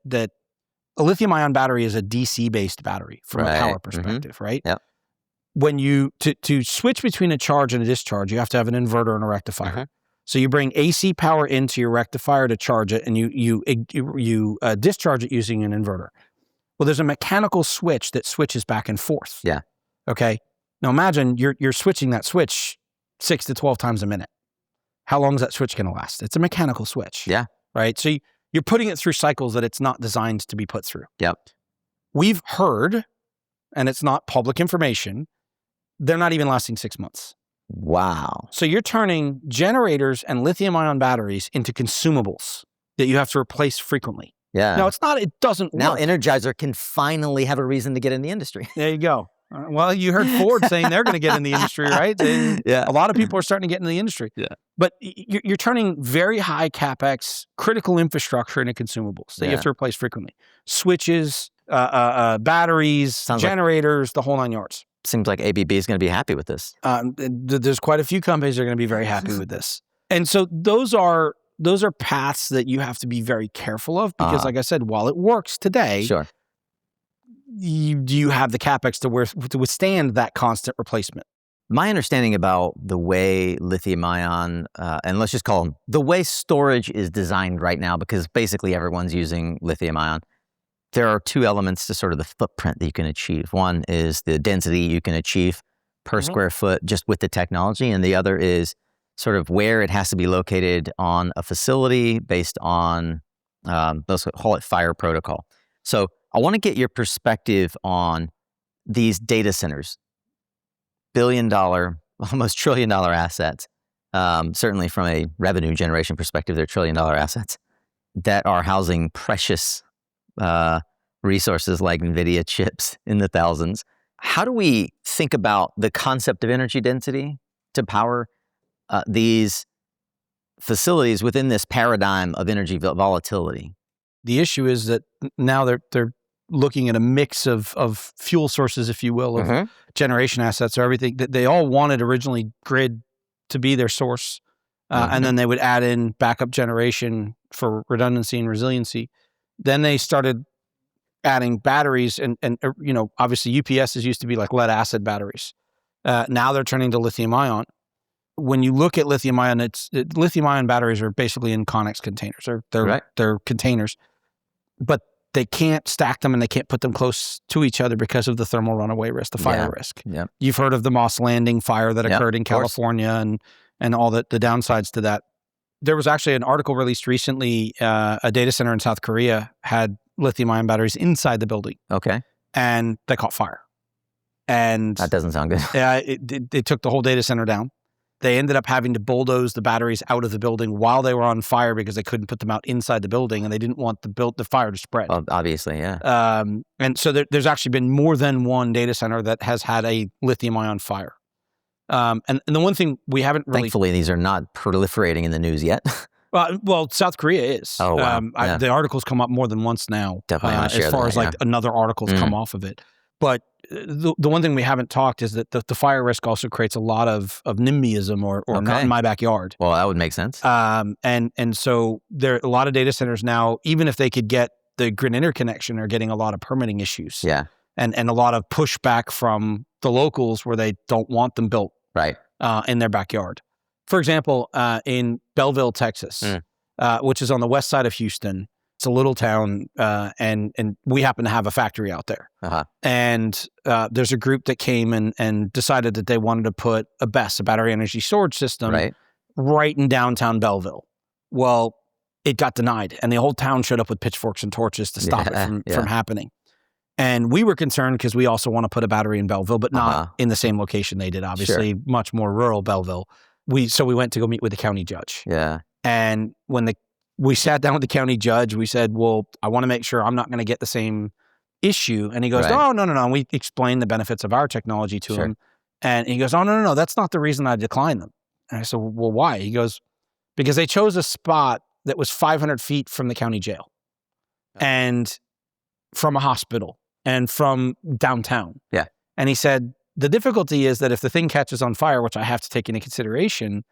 a lithium-ion battery is a DC-based battery from a power perspective, right? Yep. When you, to switch between a charge and a discharge, you have to have an inverter and a rectifier. So you bring AC power into your rectifier to charge it, and you discharge it using an inverter. Well, there's a mechanical switch that switches back and forth. Yeah. Okay. Now imagine you're switching that switch 6 to 12 times a minute. How long is that switch going to last? It's a mechanical switch. Yeah. Right. So you're putting it through cycles that it's not designed to be put through. Yep. We've heard, and it's not public information, they're not even lasting 6 months. Wow. So you're turning generators and lithium-ion batteries into consumables that you have to replace frequently. Yeah. Now, it doesn't now work. Energizer can finally have a reason to get in the industry. There you go. Well, you heard Ford saying they're going to get in the industry, right? Yeah. A lot of people are starting to get into the industry. Yeah. But you're turning very high CapEx, critical infrastructure into consumables that you have to replace frequently. Switches, batteries, generators, the whole 9 yards. Seems like ABB is going to be happy with this. There's quite a few companies that are going to be very happy with this. And so those are paths that you have to be very careful of because, like I said, while it works today, sure, you have the CapEx to withstand that constant replacement. My understanding about the way lithium-ion, and let's just call them, the way storage is designed right now, because basically everyone's using lithium-ion, there are two elements to sort of the footprint that you can achieve. One is the density you can achieve per square foot just with the technology, and the other is sort of where it has to be located on a facility based on, let's call it fire protocol. So I want to get your perspective on these data centers, billion-dollar, almost trillion-dollar assets. Certainly from a revenue generation perspective, they're trillion-dollar assets that are housing precious resources like NVIDIA chips in the thousands. How do we think about the concept of energy density to power these facilities within this paradigm of energy volatility? The issue is that now they're looking at a mix of fuel sources, if you will, of generation assets or everything. That they all wanted originally grid to be their source, and then they would add in backup generation for redundancy and resiliency. Then they started adding batteries, and obviously UPSs used to be like lead acid batteries. Now they're turning to lithium ion. When you look at lithium ion, lithium ion batteries are basically in Connex containers. They're containers, but they can't stack them and they can't put them close to each other because of the thermal runaway risk, the fire risk. Yeah. You've heard of the Moss Landing fire that occurred in California and all the downsides to that. There was actually an article released recently. A data center in South Korea had lithium-ion batteries inside the building. Okay. And they caught fire. And that doesn't sound good. Yeah, it took the whole data center down. They ended up having to bulldoze the batteries out of the building while they were on fire because they couldn't put them out inside the building, and they didn't want the fire to spread. Well, obviously, yeah. And so there's actually been more than one data center that has had a lithium-ion fire. And the one thing we haven't really... Thankfully, these are not proliferating in the news yet. Well, South Korea is. Oh, wow. The articles come up more than once now. Definitely as far as like another articles come off of it. But the one thing we haven't talked is that the fire risk also creates a lot of NIMBYism or not in my backyard. Well, that would make sense. And so there are a lot of data centers now, even if they could get the grid interconnection, are getting a lot of permitting issues. Yeah. And a lot of pushback from the locals where they don't want them built in their backyard. For example, in Belleville, Texas, which is on the west side of Houston, it's a little town, and we happen to have a factory out there. And there's a group that came and decided that they wanted to put a BESS, a battery energy storage system, right in downtown Belleville. Well, it got denied, and the whole town showed up with pitchforks and torches to stop it from happening. And we were concerned because we also want to put a battery in Belleville, but not in the same location they did, obviously, much more rural Belleville. So we went to go meet with the county judge. Yeah. And when we sat down with the county judge, we said, well, I want to make sure I'm not going to get the same issue. And he goes, oh, no. And we explained the benefits of our technology to him. And he goes, oh, no, that's not the reason I declined them. And I said, well, why? He goes, because they chose a spot that was 500 feet from the county jail and from a hospital and from downtown. Yeah. And he said, the difficulty is that if the thing catches on fire, which I have to take into consideration,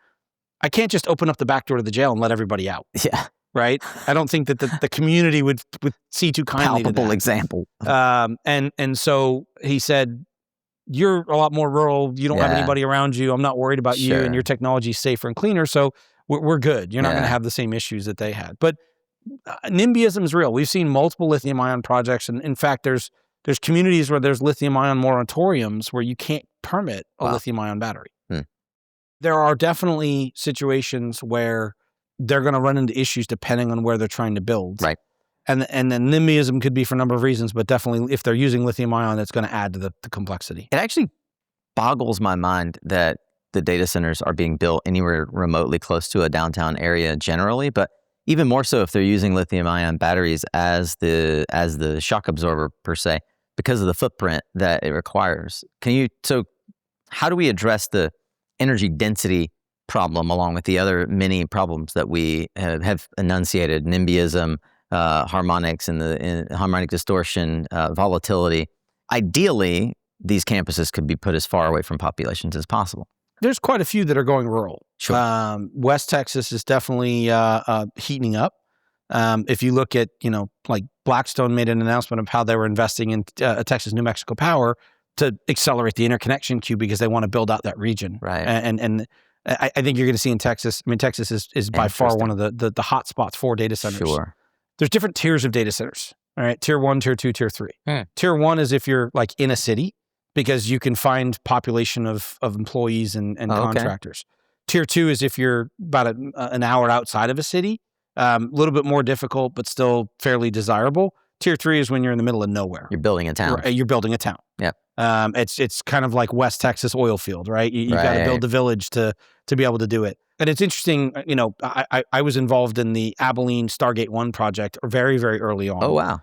I can't just open up the back door to the jail and let everybody out. Yeah. Right? I don't think that the community would see too kindly to that. Palpable example. And so he said, you're a lot more rural. You don't have anybody around you. I'm not worried about you, and your technology is safer and cleaner. So we're good. You're not going to have the same issues that they had. But NIMBYism is real. We've seen multiple lithium-ion projects. And in fact, there's communities where there's lithium-ion moratoriums where you can't permit a lithium-ion battery. There are definitely situations where they're going to run into issues depending on where they're trying to build. Right. And then NIMBYism could be for a number of reasons, but definitely if they're using lithium-ion, that's going to add to the complexity. It actually boggles my mind that the data centers are being built anywhere remotely close to a downtown area generally, but even more so if they're using lithium-ion batteries as the shock absorber per se, because of the footprint that it requires. So how do we address the energy density problem along with the other many problems that we have enunciated, NIMBYism, harmonics and the harmonic distortion, volatility? Ideally, these campuses could be put as far away from populations as possible. There's quite a few that are going rural. Sure. West Texas is definitely heating up. If you look at, like Blackstone made an announcement of how they were investing in Texas New Mexico Power to accelerate the interconnection queue because they want to build out that region. Right. And I think you're going to see in Texas, Texas is by far one of the hot spots for data centers. Sure. There's different tiers of data centers. All right. Tier 1, Tier 2, Tier 3. Tier 1 is if you're like in a city because you can find population of employees and contractors. Tier 2 is if you're about an hour outside of a city, a little bit more difficult, but still fairly desirable. Tier 3 is when you're in the middle of nowhere. You're building a town. You're building a town. Yeah. It's kind of like West Texas oil field, right? You got to build a village to be able to do it. And it's interesting, I was involved in the Abilene Stargate 1 project very, very early on. Oh, wow.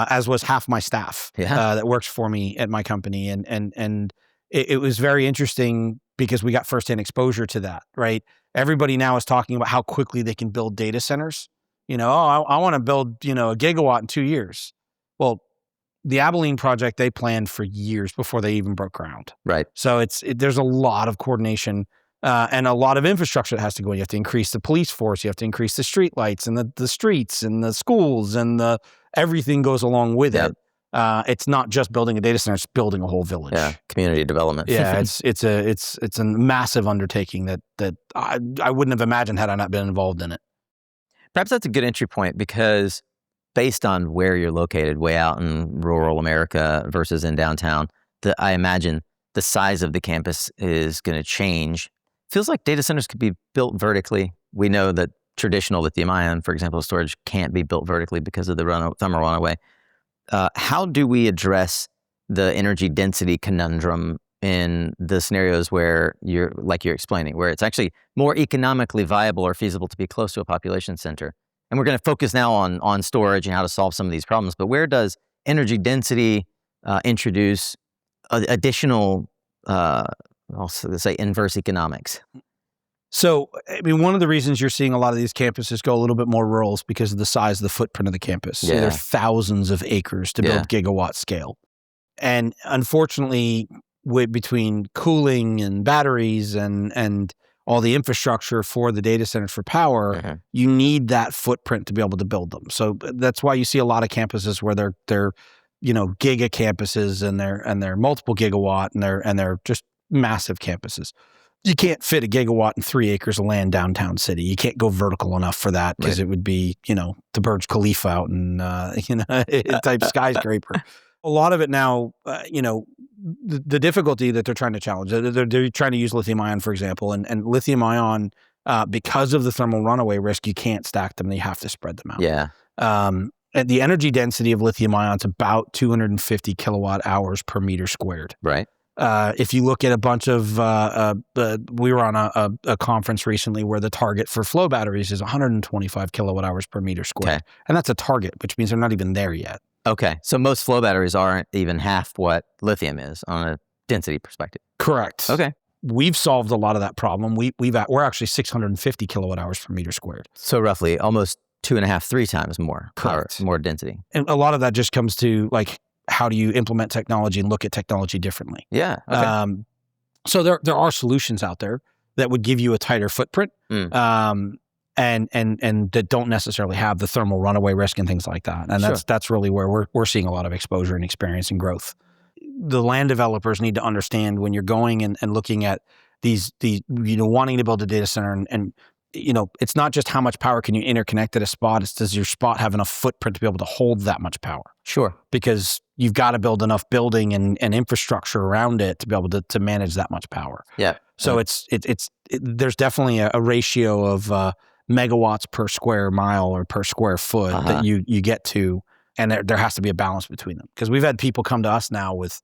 As was half my staff that works for me at my company. And it was very interesting because we got firsthand exposure to that, right? Everybody now is talking about how quickly they can build data centers. I want to build, a gigawatt in 2 years. Well, the Abilene project, they planned for years before they even broke ground. Right. So there's a lot of coordination and a lot of infrastructure that has to go in. You have to increase the police force. You have to increase the street lights and the streets and the schools and everything goes along with it. It's not just building a data center; it's building a whole village. Yeah, community development. Yeah, it's a massive undertaking that I wouldn't have imagined had I not been involved in it. Perhaps that's a good entry point because based on where you're located, way out in rural America versus in downtown, I imagine the size of the campus is going to change. Feels like data centers could be built vertically. We know that traditional lithium-ion, for example, storage can't be built vertically because of the thermal runaway. How do we address the energy density conundrum in the scenarios where you're explaining, where it's actually more economically viable or feasible to be close to a population center? And we're going to focus now on storage and how to solve some of these problems. But where does energy density introduce additional, let's say, inverse economics? So, one of the reasons you're seeing a lot of these campuses go a little bit more rural is because of the size of the footprint of the campus. So there are thousands of acres to build gigawatt scale. And unfortunately, between cooling and batteries and all the infrastructure for the data centers for power, you need that footprint to be able to build them. So that's why you see a lot of campuses where they're giga campuses and they're multiple gigawatt and they're just massive campuses. You can't fit a gigawatt in 3 acres of land downtown city. You can't go vertical enough for that because it would be, the Burj Khalifa out and, type skyscraper. A lot of it now, the difficulty that they're trying to challenge, they're trying to use lithium-ion, for example, and lithium-ion, because of the thermal runaway risk, you can't stack them. You have to spread them out. Yeah. the energy density of lithium ion is about 250 kilowatt hours per meter squared. Right. If you look at a bunch of, we were on a conference recently where the target for flow batteries is 125 kilowatt hours per meter squared. Okay. And that's a target, which means they're not even there yet. Okay. So most flow batteries aren't even half what lithium is on a density perspective. Correct. Okay. We've solved a lot of that problem. We're actually 650 kilowatt hours per meter squared. So roughly almost 2.5, 3 times more. Correct. More density. And a lot of that just comes to like, how do you implement technology and look at technology differently? Yeah. Okay. So there are solutions out there that would give you a tighter footprint, and that don't necessarily have the thermal runaway risk and things like that. And that's really where we're seeing a lot of exposure and experience and growth. The land developers need to understand when you're going and looking at these wanting to build a data center and it's not just how much power can you interconnect at a spot. It's does your spot have enough footprint to be able to hold that much power? Sure. Because you've got to build enough building and infrastructure around it to be able to manage that much power. Yeah. So there's definitely a ratio of megawatts per square mile or per square foot that you get to, and there has to be a balance between them. Because we've had people come to us now with,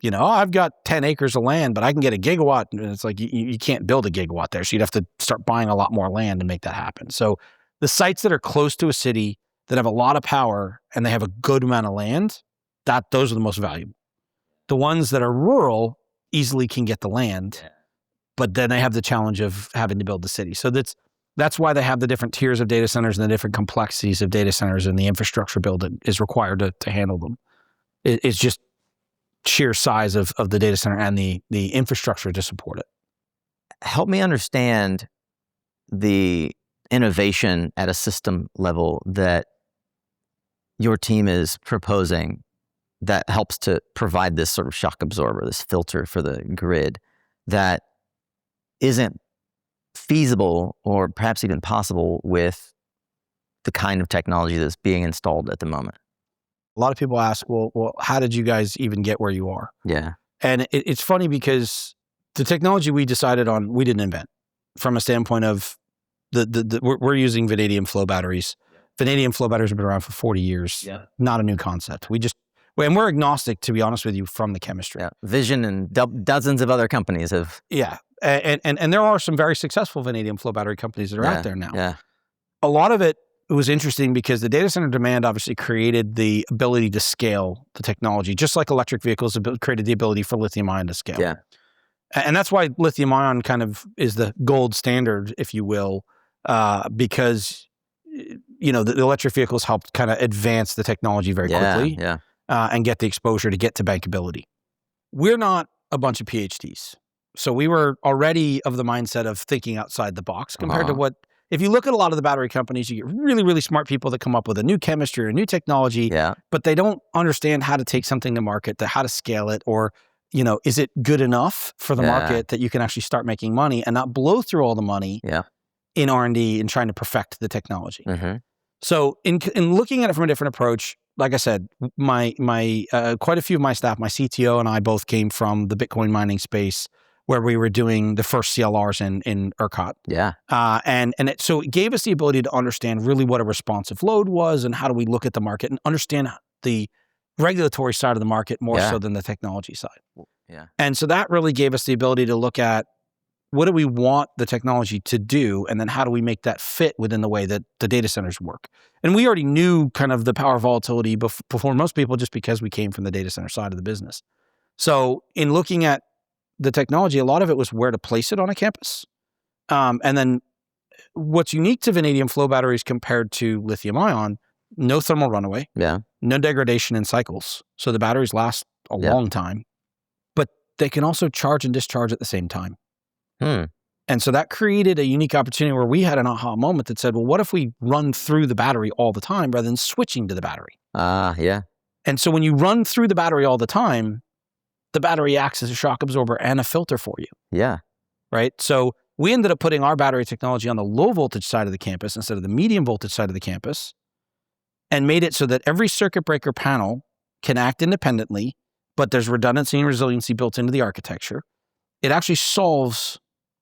I've got 10 acres of land, but I can get a gigawatt. And it's like, you can't build a gigawatt there. So you'd have to start buying a lot more land to make that happen. So the sites that are close to a city that have a lot of power and they have a good amount of land, those are the most valuable. The ones that are rural easily can get the land, but then they have the challenge of having to build the city. So that's why they have the different tiers of data centers and the different complexities of data centers and the infrastructure build that is required to handle them. It's just sheer size of the data center and the infrastructure to support it. Help me understand the innovation at a system level that your team is proposing that helps to provide this sort of shock absorber, this filter for the grid that isn't feasible or perhaps even possible with the kind of technology that's being installed at the moment. A lot of people ask, well, how did you guys even get where you are? Yeah. And it's funny because the technology we decided on, we didn't invent from a standpoint of we're using vanadium flow batteries. Vanadium flow batteries have been around for 40 years. Yeah. Not a new concept. And we're agnostic, to be honest with you, from the chemistry. Yeah. Vision and dozens of other companies have. Yeah. And there are some very successful vanadium flow battery companies that are out there now. Yeah. A lot of it was interesting because the data center demand obviously created the ability to scale the technology, just like electric vehicles created the ability for lithium ion to scale. Yeah. And that's why lithium ion kind of is the gold standard, if you will, because the electric vehicles helped kind of advance the technology very quickly. Yeah. And get the exposure to get to bankability. We're not a bunch of PhDs. So we were already of the mindset of thinking outside the box compared to what, if you look at a lot of the battery companies, you get really, really smart people that come up with a new chemistry or a new technology, but they don't understand how to take something to market, how to scale it, or, is it good enough for the market that you can actually start making money and not blow through all the money in R&D and trying to perfect the technology. Mm-hmm. So in looking at it from a different approach, like I said, my quite a few of my staff, my CTO and I both came from the Bitcoin mining space where we were doing the first CLRs in ERCOT. Yeah. So it gave us the ability to understand really what a responsive load was and how do we look at the market and understand the regulatory side of the market more so than the technology side. Yeah. And so that really gave us the ability to look at what do we want the technology to do, and then how do we make that fit within the way that the data centers work? And we already knew kind of the power volatility before most people just because we came from the data center side of the business. So in looking at the technology, a lot of it was where to place it on a campus. And then what's unique to vanadium flow batteries compared to lithium ion, no thermal runaway, no degradation in cycles. So the batteries last a long time, but they can also charge and discharge at the same time. And so that created a unique opportunity where we had an aha moment that said, well, what if we run through the battery all the time rather than switching to the battery? And so when you run through the battery all the time, the battery acts as a shock absorber and a filter for you. Yeah. Right? So we ended up putting our battery technology on the low voltage side of the campus instead of the medium voltage side of the campus, and made it so that every circuit breaker panel can act independently, but there's redundancy and resiliency built into the architecture. It actually solves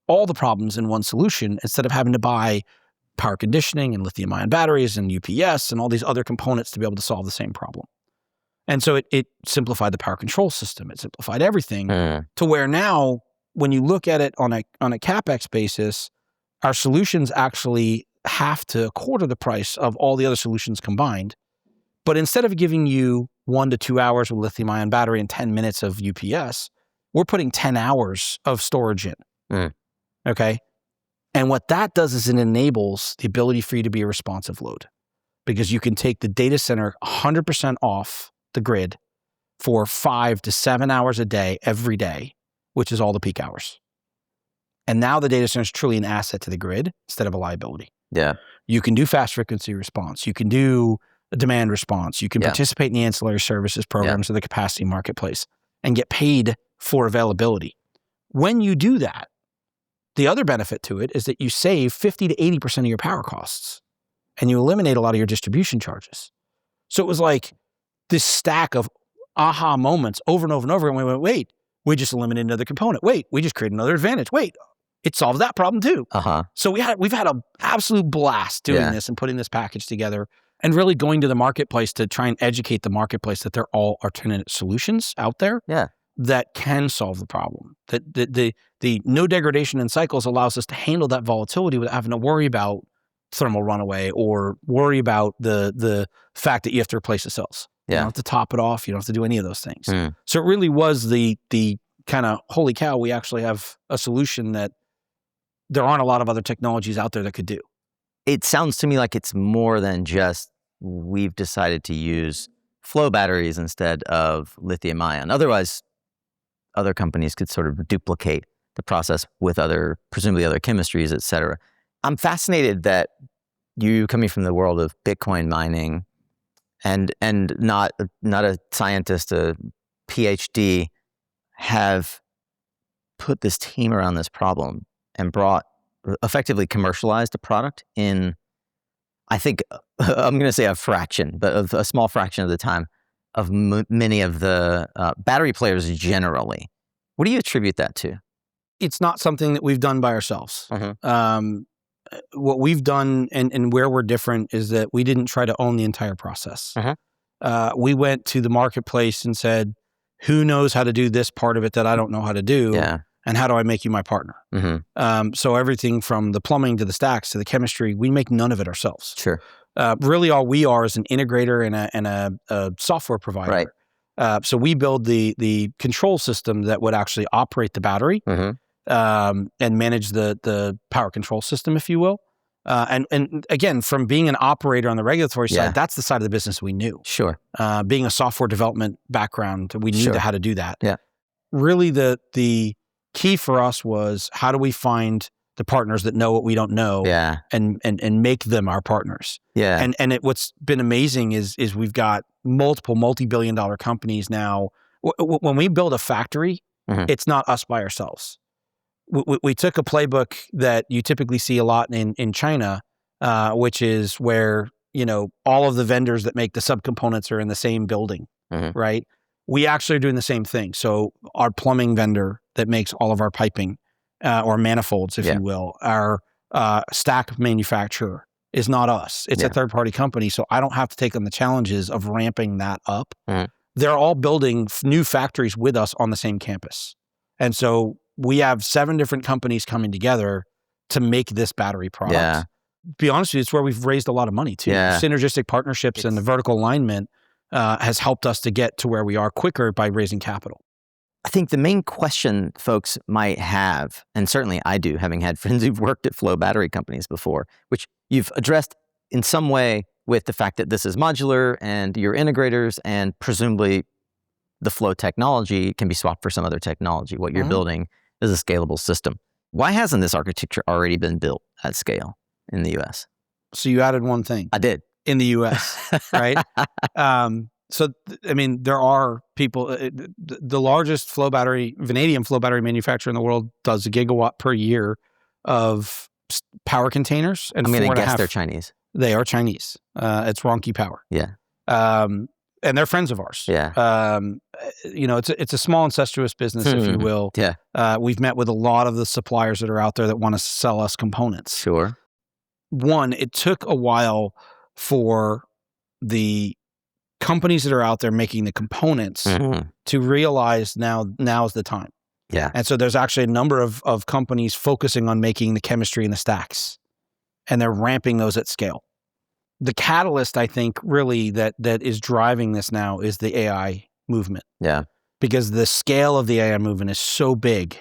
all the problems in one solution instead of having to buy power conditioning and lithium-ion batteries and UPS and all these other components to be able to solve the same problem. And so it simplified the power control system. It simplified everything to where now, when you look at it on a CapEx basis, our solutions actually half to a quarter the price of all the other solutions combined. But instead of giving you 1 to 2 hours with lithium-ion battery and 10 minutes of UPS, we're putting 10 hours of storage in. Okay? And what that does is it enables the ability for you to be a responsive load, because you can take the data center 100% off the grid for 5 to 7 hours a day, every day, which is all the peak hours. And now the data center is truly an asset to the grid instead of a liability. Yeah. You can do fast frequency response. You can do a demand response. You can participate in the ancillary services programs of the capacity marketplace and get paid for availability. When you do that, the other benefit to it is that you save 50 to 80% of your power costs and you eliminate a lot of your distribution charges. So it was like this stack of aha moments over and over and over. And we went, wait, we just eliminated another component. Wait, we just created another advantage. Wait, it solves that problem too. So we've had an absolute blast doing this and putting this package together and really going to the marketplace to try and educate the marketplace that there are all alternate solutions out there that can solve the problem. That the no degradation in cycles allows us to handle that volatility without having to worry about thermal runaway or worry about the fact that you have to replace the cells. You don't have to top it off. You don't have to do any of those things. So it really was the kind of, holy cow, we actually have a solution that there aren't a lot of other technologies out there that could do. It sounds to me like it's more than just we've decided to use flow batteries instead of lithium-ion. Otherwise, other companies could sort of duplicate the process with presumably other chemistries, et cetera. I'm fascinated that you, coming from the world of Bitcoin mining and not a scientist, a PhD, have put this team around this problem and effectively commercialized a product in, I think, I'm going to say a fraction, but a small fraction of the time of many of the battery players generally. What do you attribute that to? It's not something that we've done by ourselves. What we've done and where we're different is that we didn't try to own the entire process. We went to the marketplace and said, who knows how to do this part of it that I don't know how to do? And how do I make you my partner? So everything from the plumbing to the stacks to the chemistry, we make none of it ourselves. Really all we are is an integrator and a software provider. So we build the control system that would actually operate the battery and manage the power control system, if you will. And again, from being an operator on the regulatory side, that's the side of the business we knew. Being a software development background, we knew how to do that. Really the key for us was, how do we find the partners that know what we don't know and make them our partners? And what's been amazing is we've got multiple multi-billion-dollar companies now. When we build a factory, it's not us by ourselves. We took a playbook that you typically see a lot in China, which is where, all of the vendors that make the subcomponents are in the same building, right? We actually are doing the same thing. So our plumbing vendor that makes all of our piping or manifolds, if you will, our stack manufacturer is not us. It's a third-party company. So I don't have to take on the challenges of ramping that up. They're all building new factories with us on the same campus. And so we have 7 different companies coming together to make this battery product. Be honest with you, it's where we've raised a lot of money too. Synergistic partnerships and the vertical alignment has helped us to get to where we are quicker by raising capital. I think the main question folks might have, and certainly I do, having had friends who've worked at flow battery companies before, which you've addressed in some way with the fact that this is modular and your integrators, and presumably the flow technology can be swapped for some other technology. What you're building is a scalable system. Why hasn't this architecture already been built at scale in the US? So you added one thing. I did. In the US, right? There are people, the largest vanadium flow battery manufacturer in the world does 1 gigawatt per year of power containers. And I'm going to guess they're Chinese. They are Chinese. It's Ronki Power. And they're friends of ours. It's a small incestuous business, if you will. We've met with a lot of the suppliers that are out there that want to sell us components. one, it took a while for the companies that are out there making the components to realize now's the time. Yeah. And so there's actually a number of companies focusing on making the chemistry and the stacks, and they're ramping those at scale. The catalyst, I think, really that is driving this now is the AI movement. Yeah. Because the scale of the AI movement is so big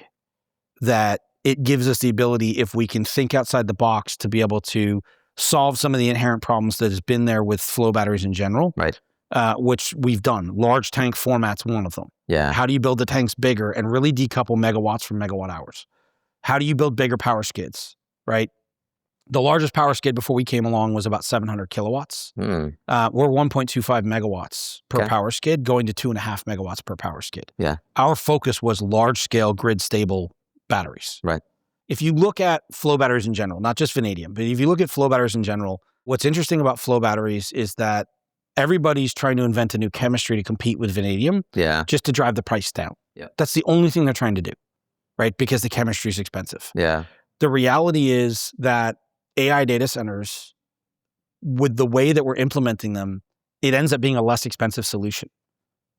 that it gives us the ability, if we can think outside the box, to be able to solve some of the inherent problems that has been there with flow batteries in general. Right. Which we've done. Large tank format's one of them. Yeah. How do you build the tanks bigger and really decouple megawatts from megawatt hours? How do you build bigger power skids, right? The largest power skid before we came along was about 700 kilowatts. We're 1.25 megawatts per power skid, going to 2.5 megawatts per power skid. Yeah. Our focus was large scale grid stable batteries. Right. If you look at flow batteries in general, not just vanadium, but if you look at flow batteries in general, what's interesting about flow batteries is that everybody's trying to invent a new chemistry to compete with vanadium just to drive the price down. Yeah. That's the only thing they're trying to do, right? Because the chemistry is expensive. Yeah. The reality is that AI data centers, with the way that we're implementing them, it ends up being a less expensive solution.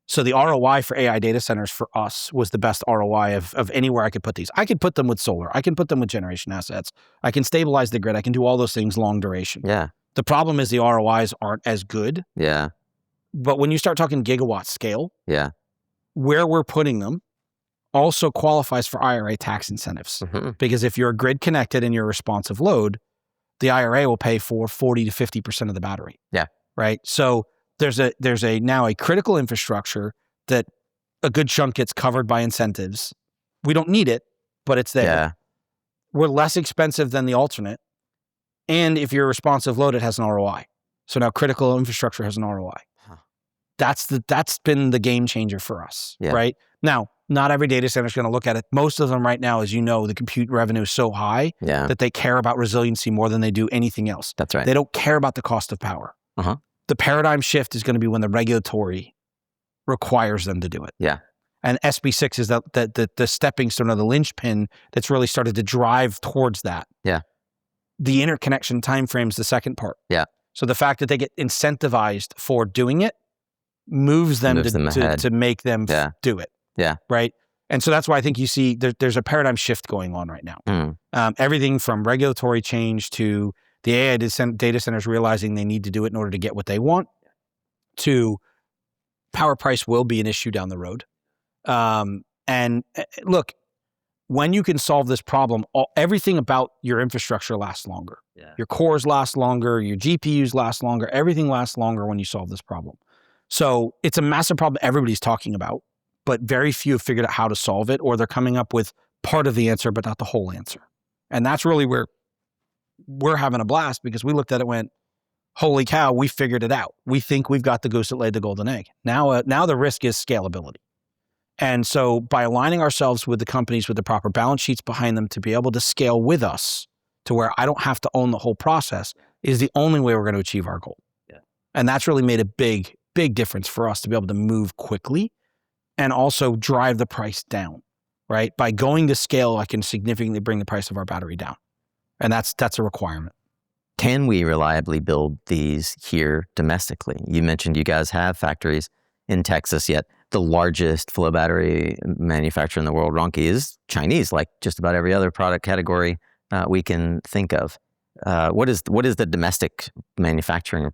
So the ROI for AI data centers for us was the best ROI of anywhere I could put these. I could put them with solar. I can put them with generation assets. I can stabilize the grid. I can do all those things long duration. Yeah. The problem is the ROIs aren't as good. Yeah. But when you start talking gigawatt scale, where we're putting them also qualifies for IRA tax incentives. Because if you're grid connected and you're a responsive load, the IRA will pay for 40 to 50% of the battery. Yeah. Right. So there's now a critical infrastructure that a good chunk gets covered by incentives. We don't need it, but it's there. Yeah. We're less expensive than the alternate. And if you're a responsive load, it has an ROI. So now critical infrastructure has an ROI. That's been the game changer for us, right? Now, not every data center is going to look at it. Most of them right now, as you know, the compute revenue is so high that they care about resiliency more than they do anything else. That's right. They don't care about the cost of power. The paradigm shift is going to be when the regulatory requires them to do it. Yeah. And SB6 is the stepping stone of the linchpin that's really started to drive towards that. Yeah. The interconnection timeframe is the second part. Yeah. So the fact that they get incentivized for doing it moves them to make them do it. Yeah. Right. And so that's why I think you see there's a paradigm shift going on right now. Everything from regulatory change to the AI data centers realizing they need to do it in order to get what they want, to power price will be an issue down the road. And look, when you can solve this problem, everything about your infrastructure lasts longer. Yeah. Your cores last longer, your GPUs last longer, everything lasts longer when you solve this problem. So it's a massive problem everybody's talking about, but very few have figured out how to solve it, or they're coming up with part of the answer, but not the whole answer. And that's really where we're having a blast, because we looked at it and went, holy cow, we figured it out. We think we've got the goose that laid the golden egg. Now the risk is scalability. And so by aligning ourselves with the companies with the proper balance sheets behind them to be able to scale with us to where I don't have to own the whole process is the only way we're going to achieve our goal. Yeah. And that's really made a big, big difference for us to be able to move quickly and also drive the price down, right? By going to scale, I can significantly bring the price of our battery down. And that's a requirement. Can we reliably build these here domestically? You mentioned you guys have factories in Texas, yet the largest flow battery manufacturer in the world, Ronki, is Chinese, like just about every other product category we can think of. What is the domestic manufacturing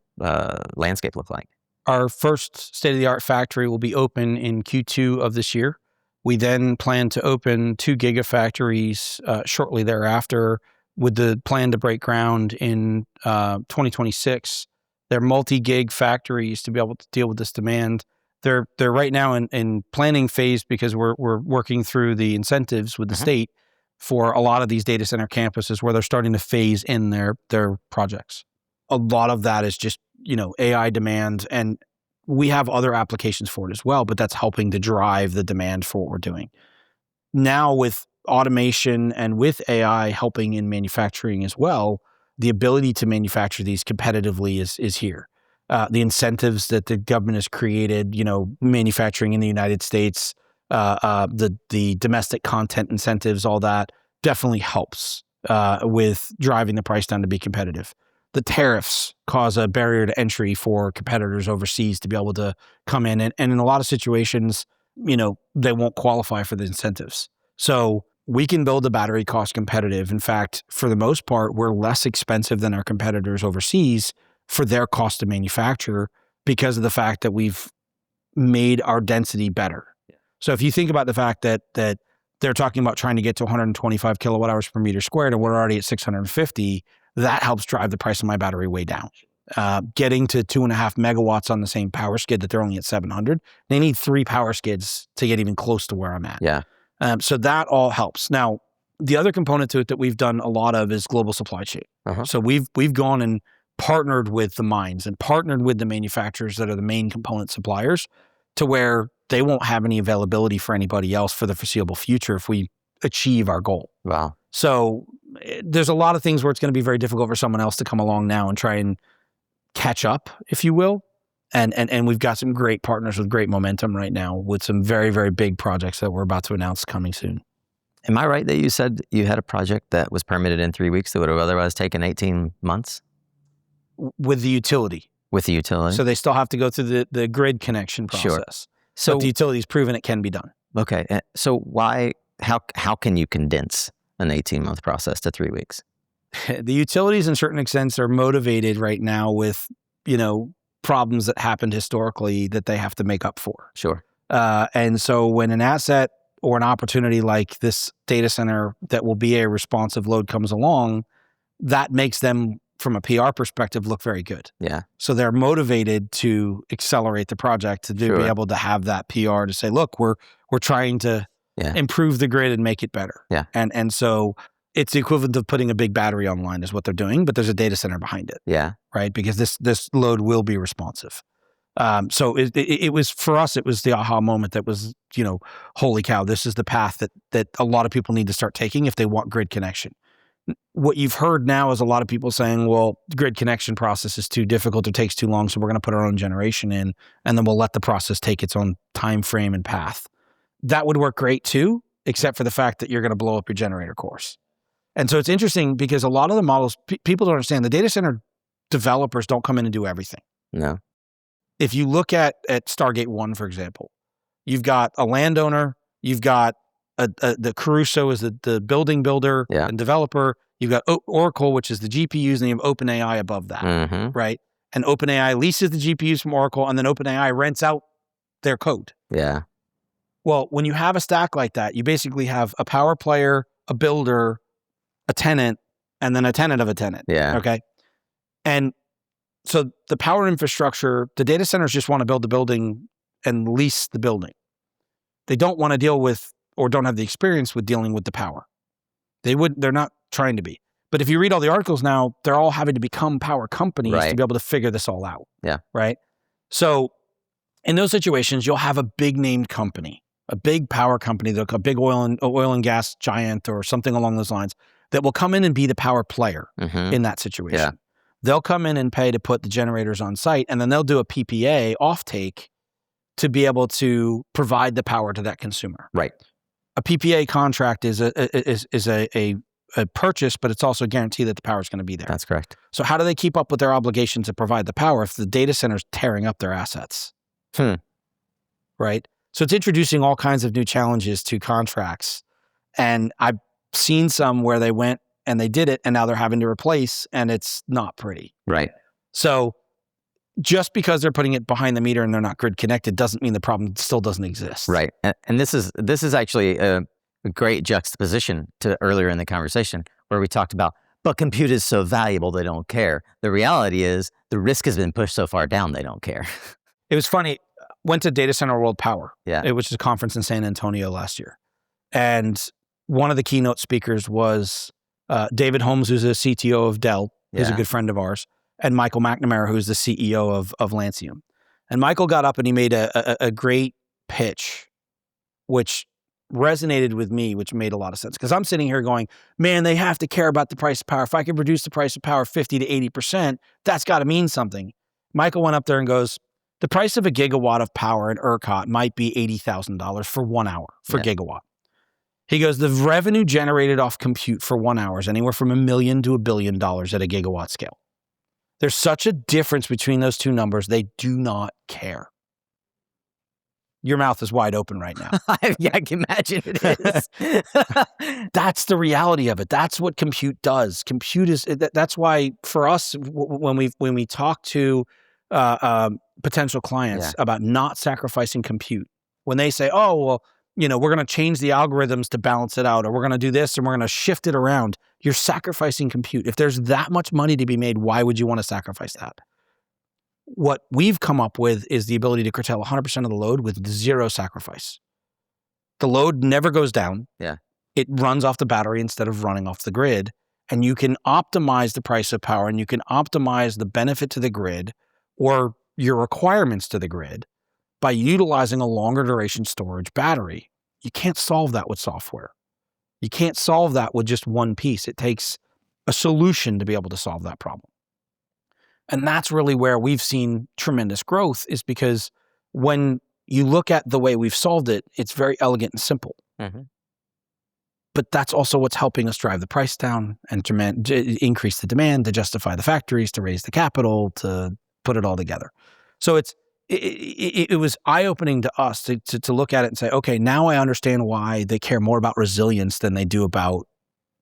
landscape look like? Our first state-of-the-art factory will be open in Q2 of this year. We then plan to open 2 gigafactories shortly thereafter, with the plan to break ground in 2026. They're multi-gig factories to be able to deal with this demand. They're right now in planning phase because we're working through the incentives with the state for a lot of these data center campuses where they're starting to phase in their projects. A lot of that is just, AI demand, and we have other applications for it as well, but that's helping to drive the demand for what we're doing. Now with automation and with AI helping in manufacturing as well, the ability to manufacture these competitively is here. The incentives that the government has created, manufacturing in the United States, the domestic content incentives, all that definitely helps with driving the price down to be competitive. The tariffs cause a barrier to entry for competitors overseas to be able to come in. And in a lot of situations, they won't qualify for the incentives. So we can build a battery cost competitive. In fact, for the most part, we're less expensive than our competitors overseas for their cost to manufacture because of the fact that we've made our density better. Yeah. So if you think about the fact that they're talking about trying to get to 125 kilowatt hours per meter squared, and we're already at 650, that helps drive the price of my battery way down. Getting to 2.5 megawatts on the same power skid that they're only at 700, they need 3 power skids to get even close to where I'm at. Yeah. So that all helps. Now, the other component to it that we've done a lot of is global supply chain. So we've gone and partnered with the mines and partnered with the manufacturers that are the main component suppliers to where they won't have any availability for anybody else for the foreseeable future if we achieve our goal. Wow. So there's a lot of things where it's going to be very difficult for someone else to come along now and try and catch up, if you will. And we've got some great partners with great momentum right now with some very, very big projects that we're about to announce coming soon. Am I right that you said you had a project that was permitted in 3 weeks that would have otherwise taken 18 months? With the utility. With the utility? So they still have to go through the grid connection process. Sure. So but the utility's proven it can be done. Okay. So how can you condense an 18-month process to 3 weeks? The utilities in certain extents are motivated right now with, problems that happened historically that they have to make up for. Sure. And so when an asset or an opportunity like this data center that will be a responsive load comes along, that makes them, from a PR perspective, look very good. Yeah. So they're motivated to accelerate the project to be able to have that PR to say, look, we're trying to improve the grid and make it better. Yeah. And so it's the equivalent of putting a big battery online is what they're doing, but there's a data center behind it. Yeah. Right. Because this load will be responsive. So it was, for us, it was the aha moment that was, holy cow, this is the path that a lot of people need to start taking if they want grid connection. What you've heard now is a lot of people saying, well, the grid connection process is too difficult or takes too long, so we're going to put our own generation in, and then we'll let the process take its own time frame and path. That would work great too, except for the fact that you're going to blow up your generator cores. And so it's interesting because a lot of the models, people don't understand, the data center developers don't come in and do everything. No. If you look at Stargate 1, for example, you've got a landowner, you've got the Caruso is the building builder and developer. You've got Oracle, which is the GPUs, and you have OpenAI above that, right? And OpenAI leases the GPUs from Oracle, and then OpenAI rents out their code. Yeah. Well, when you have a stack like that, you basically have a power player, a builder, a tenant, and then a tenant of a tenant. Yeah. Okay. And so the power infrastructure, the data centers just want to build the building and lease the building. They don't want to deal with or don't have the experience with dealing with the power. They're not trying to be. But if you read all the articles now, they're all having to become power companies to be able to figure this all out. Yeah. Right. So in those situations, you'll have a big named company, a big power company, a big oil and gas giant or something along those lines that will come in and be the power player in that situation. Yeah. They'll come in and pay to put the generators on site, and then they'll do a PPA offtake to be able to provide the power to that consumer. Right. A PPA contract is a purchase, but it's also a guarantee that the power is going to be there. That's correct. So how do they keep up with their obligation to provide the power if the data center's tearing up their assets? Right? So it's introducing all kinds of new challenges to contracts. And I've seen some where they went and they did it, and now they're having to replace, and it's not pretty. Right. So just because they're putting it behind the meter and they're not grid connected doesn't mean the problem still doesn't exist. Right. And this is actually a great juxtaposition to earlier in the conversation where we talked about, but compute is so valuable they don't care. The reality is the risk has been pushed so far down they don't care. It was funny. Went to Data Center World Power, which is a conference in San Antonio last year. And one of the keynote speakers was David Holmes, who's a CTO of Dell, who's a good friend of ours, and Michael McNamara, who's the CEO of Lancium. And Michael got up and he made a great pitch, which resonated with me, which made a lot of sense. Because I'm sitting here going, man, they have to care about the price of power. If I can reduce the price of power 50 to 80%, that's got to mean something. Michael went up there and goes, the price of a gigawatt of power in ERCOT might be $80,000 for 1 hour for gigawatt. He goes, the revenue generated off compute for 1 hour is anywhere from $1 million to $1 billion at a gigawatt scale. There's such a difference between those two numbers. They do not care. Your mouth is wide open right now. Yeah, I can imagine it is. That's the reality of it. That's what compute does. Compute is, that's why for us, when we talk to potential clients about not sacrificing compute, when they say, oh, well, we're going to change the algorithms to balance it out, or we're going to do this and we're going to shift it around, you're sacrificing compute. If there's that much money to be made, why would you want to sacrifice that? What we've come up with is the ability to curtail 100% of the load with zero sacrifice. The load never goes down. Yeah. It runs off the battery instead of running off the grid. And you can optimize the price of power, and you can optimize the benefit to the grid or your requirements to the grid by utilizing a longer duration storage battery. You can't solve that with software. You can't solve that with just one piece. It takes a solution to be able to solve that problem. And that's really where we've seen tremendous growth, is because when you look at the way we've solved it, it's very elegant and simple. Mm-hmm. But that's also what's helping us drive the price down and increase the demand, to justify the factories, to raise the capital, to put it all together. So it was eye-opening to us to look at it and say, okay, now I understand why they care more about resilience than they do about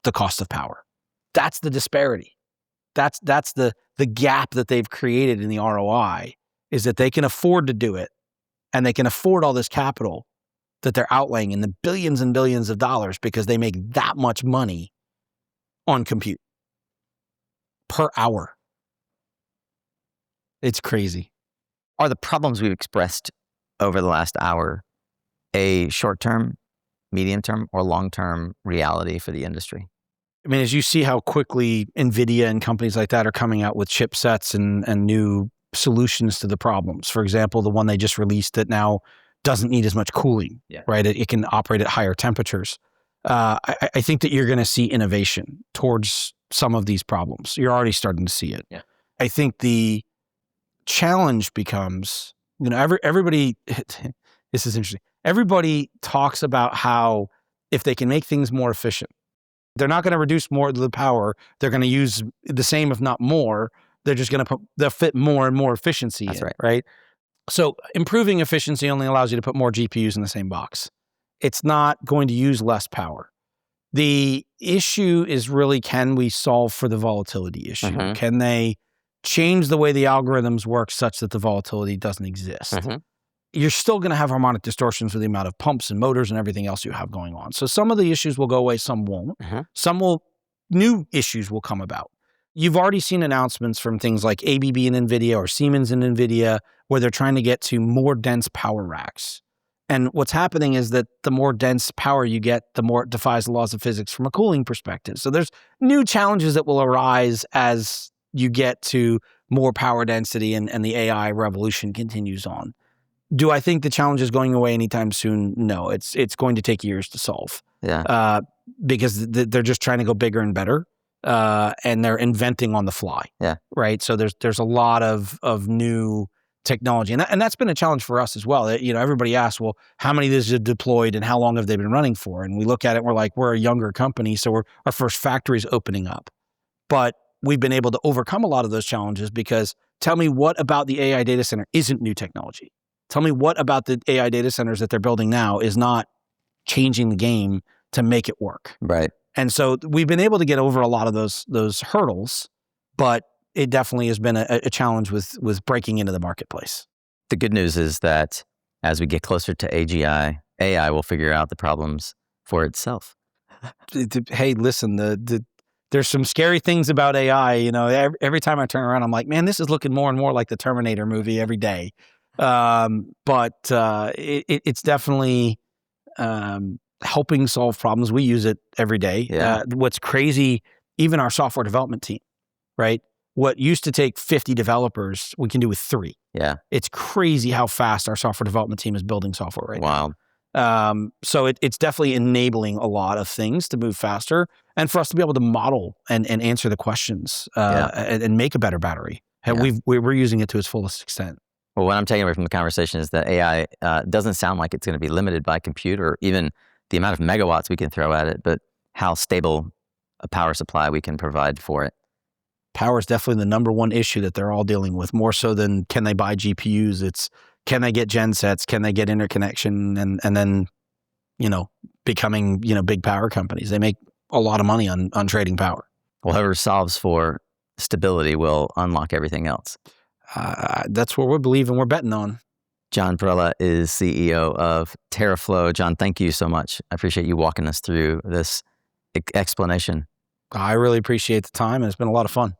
the cost of power. That's the disparity. That's the gap that they've created in the ROI, is that they can afford to do it, and they can afford all this capital that they're outlaying in the billions and billions of dollars because they make that much money on compute per hour. It's crazy. Are the problems we've expressed over the last hour a short-term, medium-term, or long-term reality for the industry? I mean, as you see how quickly NVIDIA and companies like that are coming out with chipsets and new solutions to the problems. For example, the one they just released that now doesn't need as much cooling, right? It can operate at higher temperatures. I think that you're going to see innovation towards some of these problems. You're already starting to see it. Yeah. I think the challenge becomes, everybody, this is interesting. Everybody talks about how if they can make things more efficient, they're not going to reduce more of the power. They're going to use the same, if not more. They're just going to they'll fit more and more efficiency in, right? So improving efficiency only allows you to put more GPUs in the same box. It's not going to use less power. The issue is really, can we solve for the volatility issue? Mm-hmm. Can they change the way the algorithms work such that the volatility doesn't exist? Mm-hmm. You're still going to have harmonic distortions with the amount of pumps and motors and everything else you have going on. So some of the issues will go away, some won't. Mm-hmm. New issues will come about. You've already seen announcements from things like ABB and NVIDIA, or Siemens and NVIDIA, where they're trying to get to more dense power racks. And what's happening is that the more dense power you get, the more it defies the laws of physics from a cooling perspective. So there's new challenges that will arise as you get to more power density and the AI revolution continues on. Do I think the challenge is going away anytime soon? No, it's going to take years to solve. Yeah. Because they're just trying to go bigger and better, and they're inventing on the fly. Yeah. Right. So there's a lot of new technology, and that's been a challenge for us as well. Everybody asks, well, how many of these are deployed and how long have they been running for? And we look at it, and we're like, we're a younger company, so our first factory's opening up, but we've been able to overcome a lot of those challenges because tell me what about the AI data center isn't new technology? Tell me what about the AI data centers that they're building now is not changing the game to make it work. Right. And so we've been able to get over a lot of those hurdles, but it definitely has been a challenge with breaking into the marketplace. The good news is that as we get closer to AGI, AI will figure out the problems for itself. Hey, listen, there's some scary things about AI. Every time I turn around, I'm like, man, this is looking more and more like the Terminator movie every day. But it's definitely helping solve problems. We use it every day. Yeah. What's crazy, even our software development team, right? What used to take 50 developers, we can do with 3. Yeah. It's crazy how fast our software development team is building software right now. So it's definitely enabling a lot of things to move faster, and for us to be able to model and answer the questions and make a better battery. And we're using it to its fullest extent. Well, what I'm taking away from the conversation is that AI doesn't sound like it's going to be limited by compute or even the amount of megawatts we can throw at it, but how stable a power supply we can provide for it. Power is definitely the number one issue that they're all dealing with, more so than can they buy GPUs. It's can they get gen sets, can they get interconnection, and then, becoming, big power companies. They make a lot of money on trading power. Well, whoever solves for stability will unlock everything else. That's what we believe and we're betting on. Jon Parrella is CEO of Teraflow. Jon, thank you so much. I appreciate you walking us through this explanation. I really appreciate the time, and it's been a lot of fun.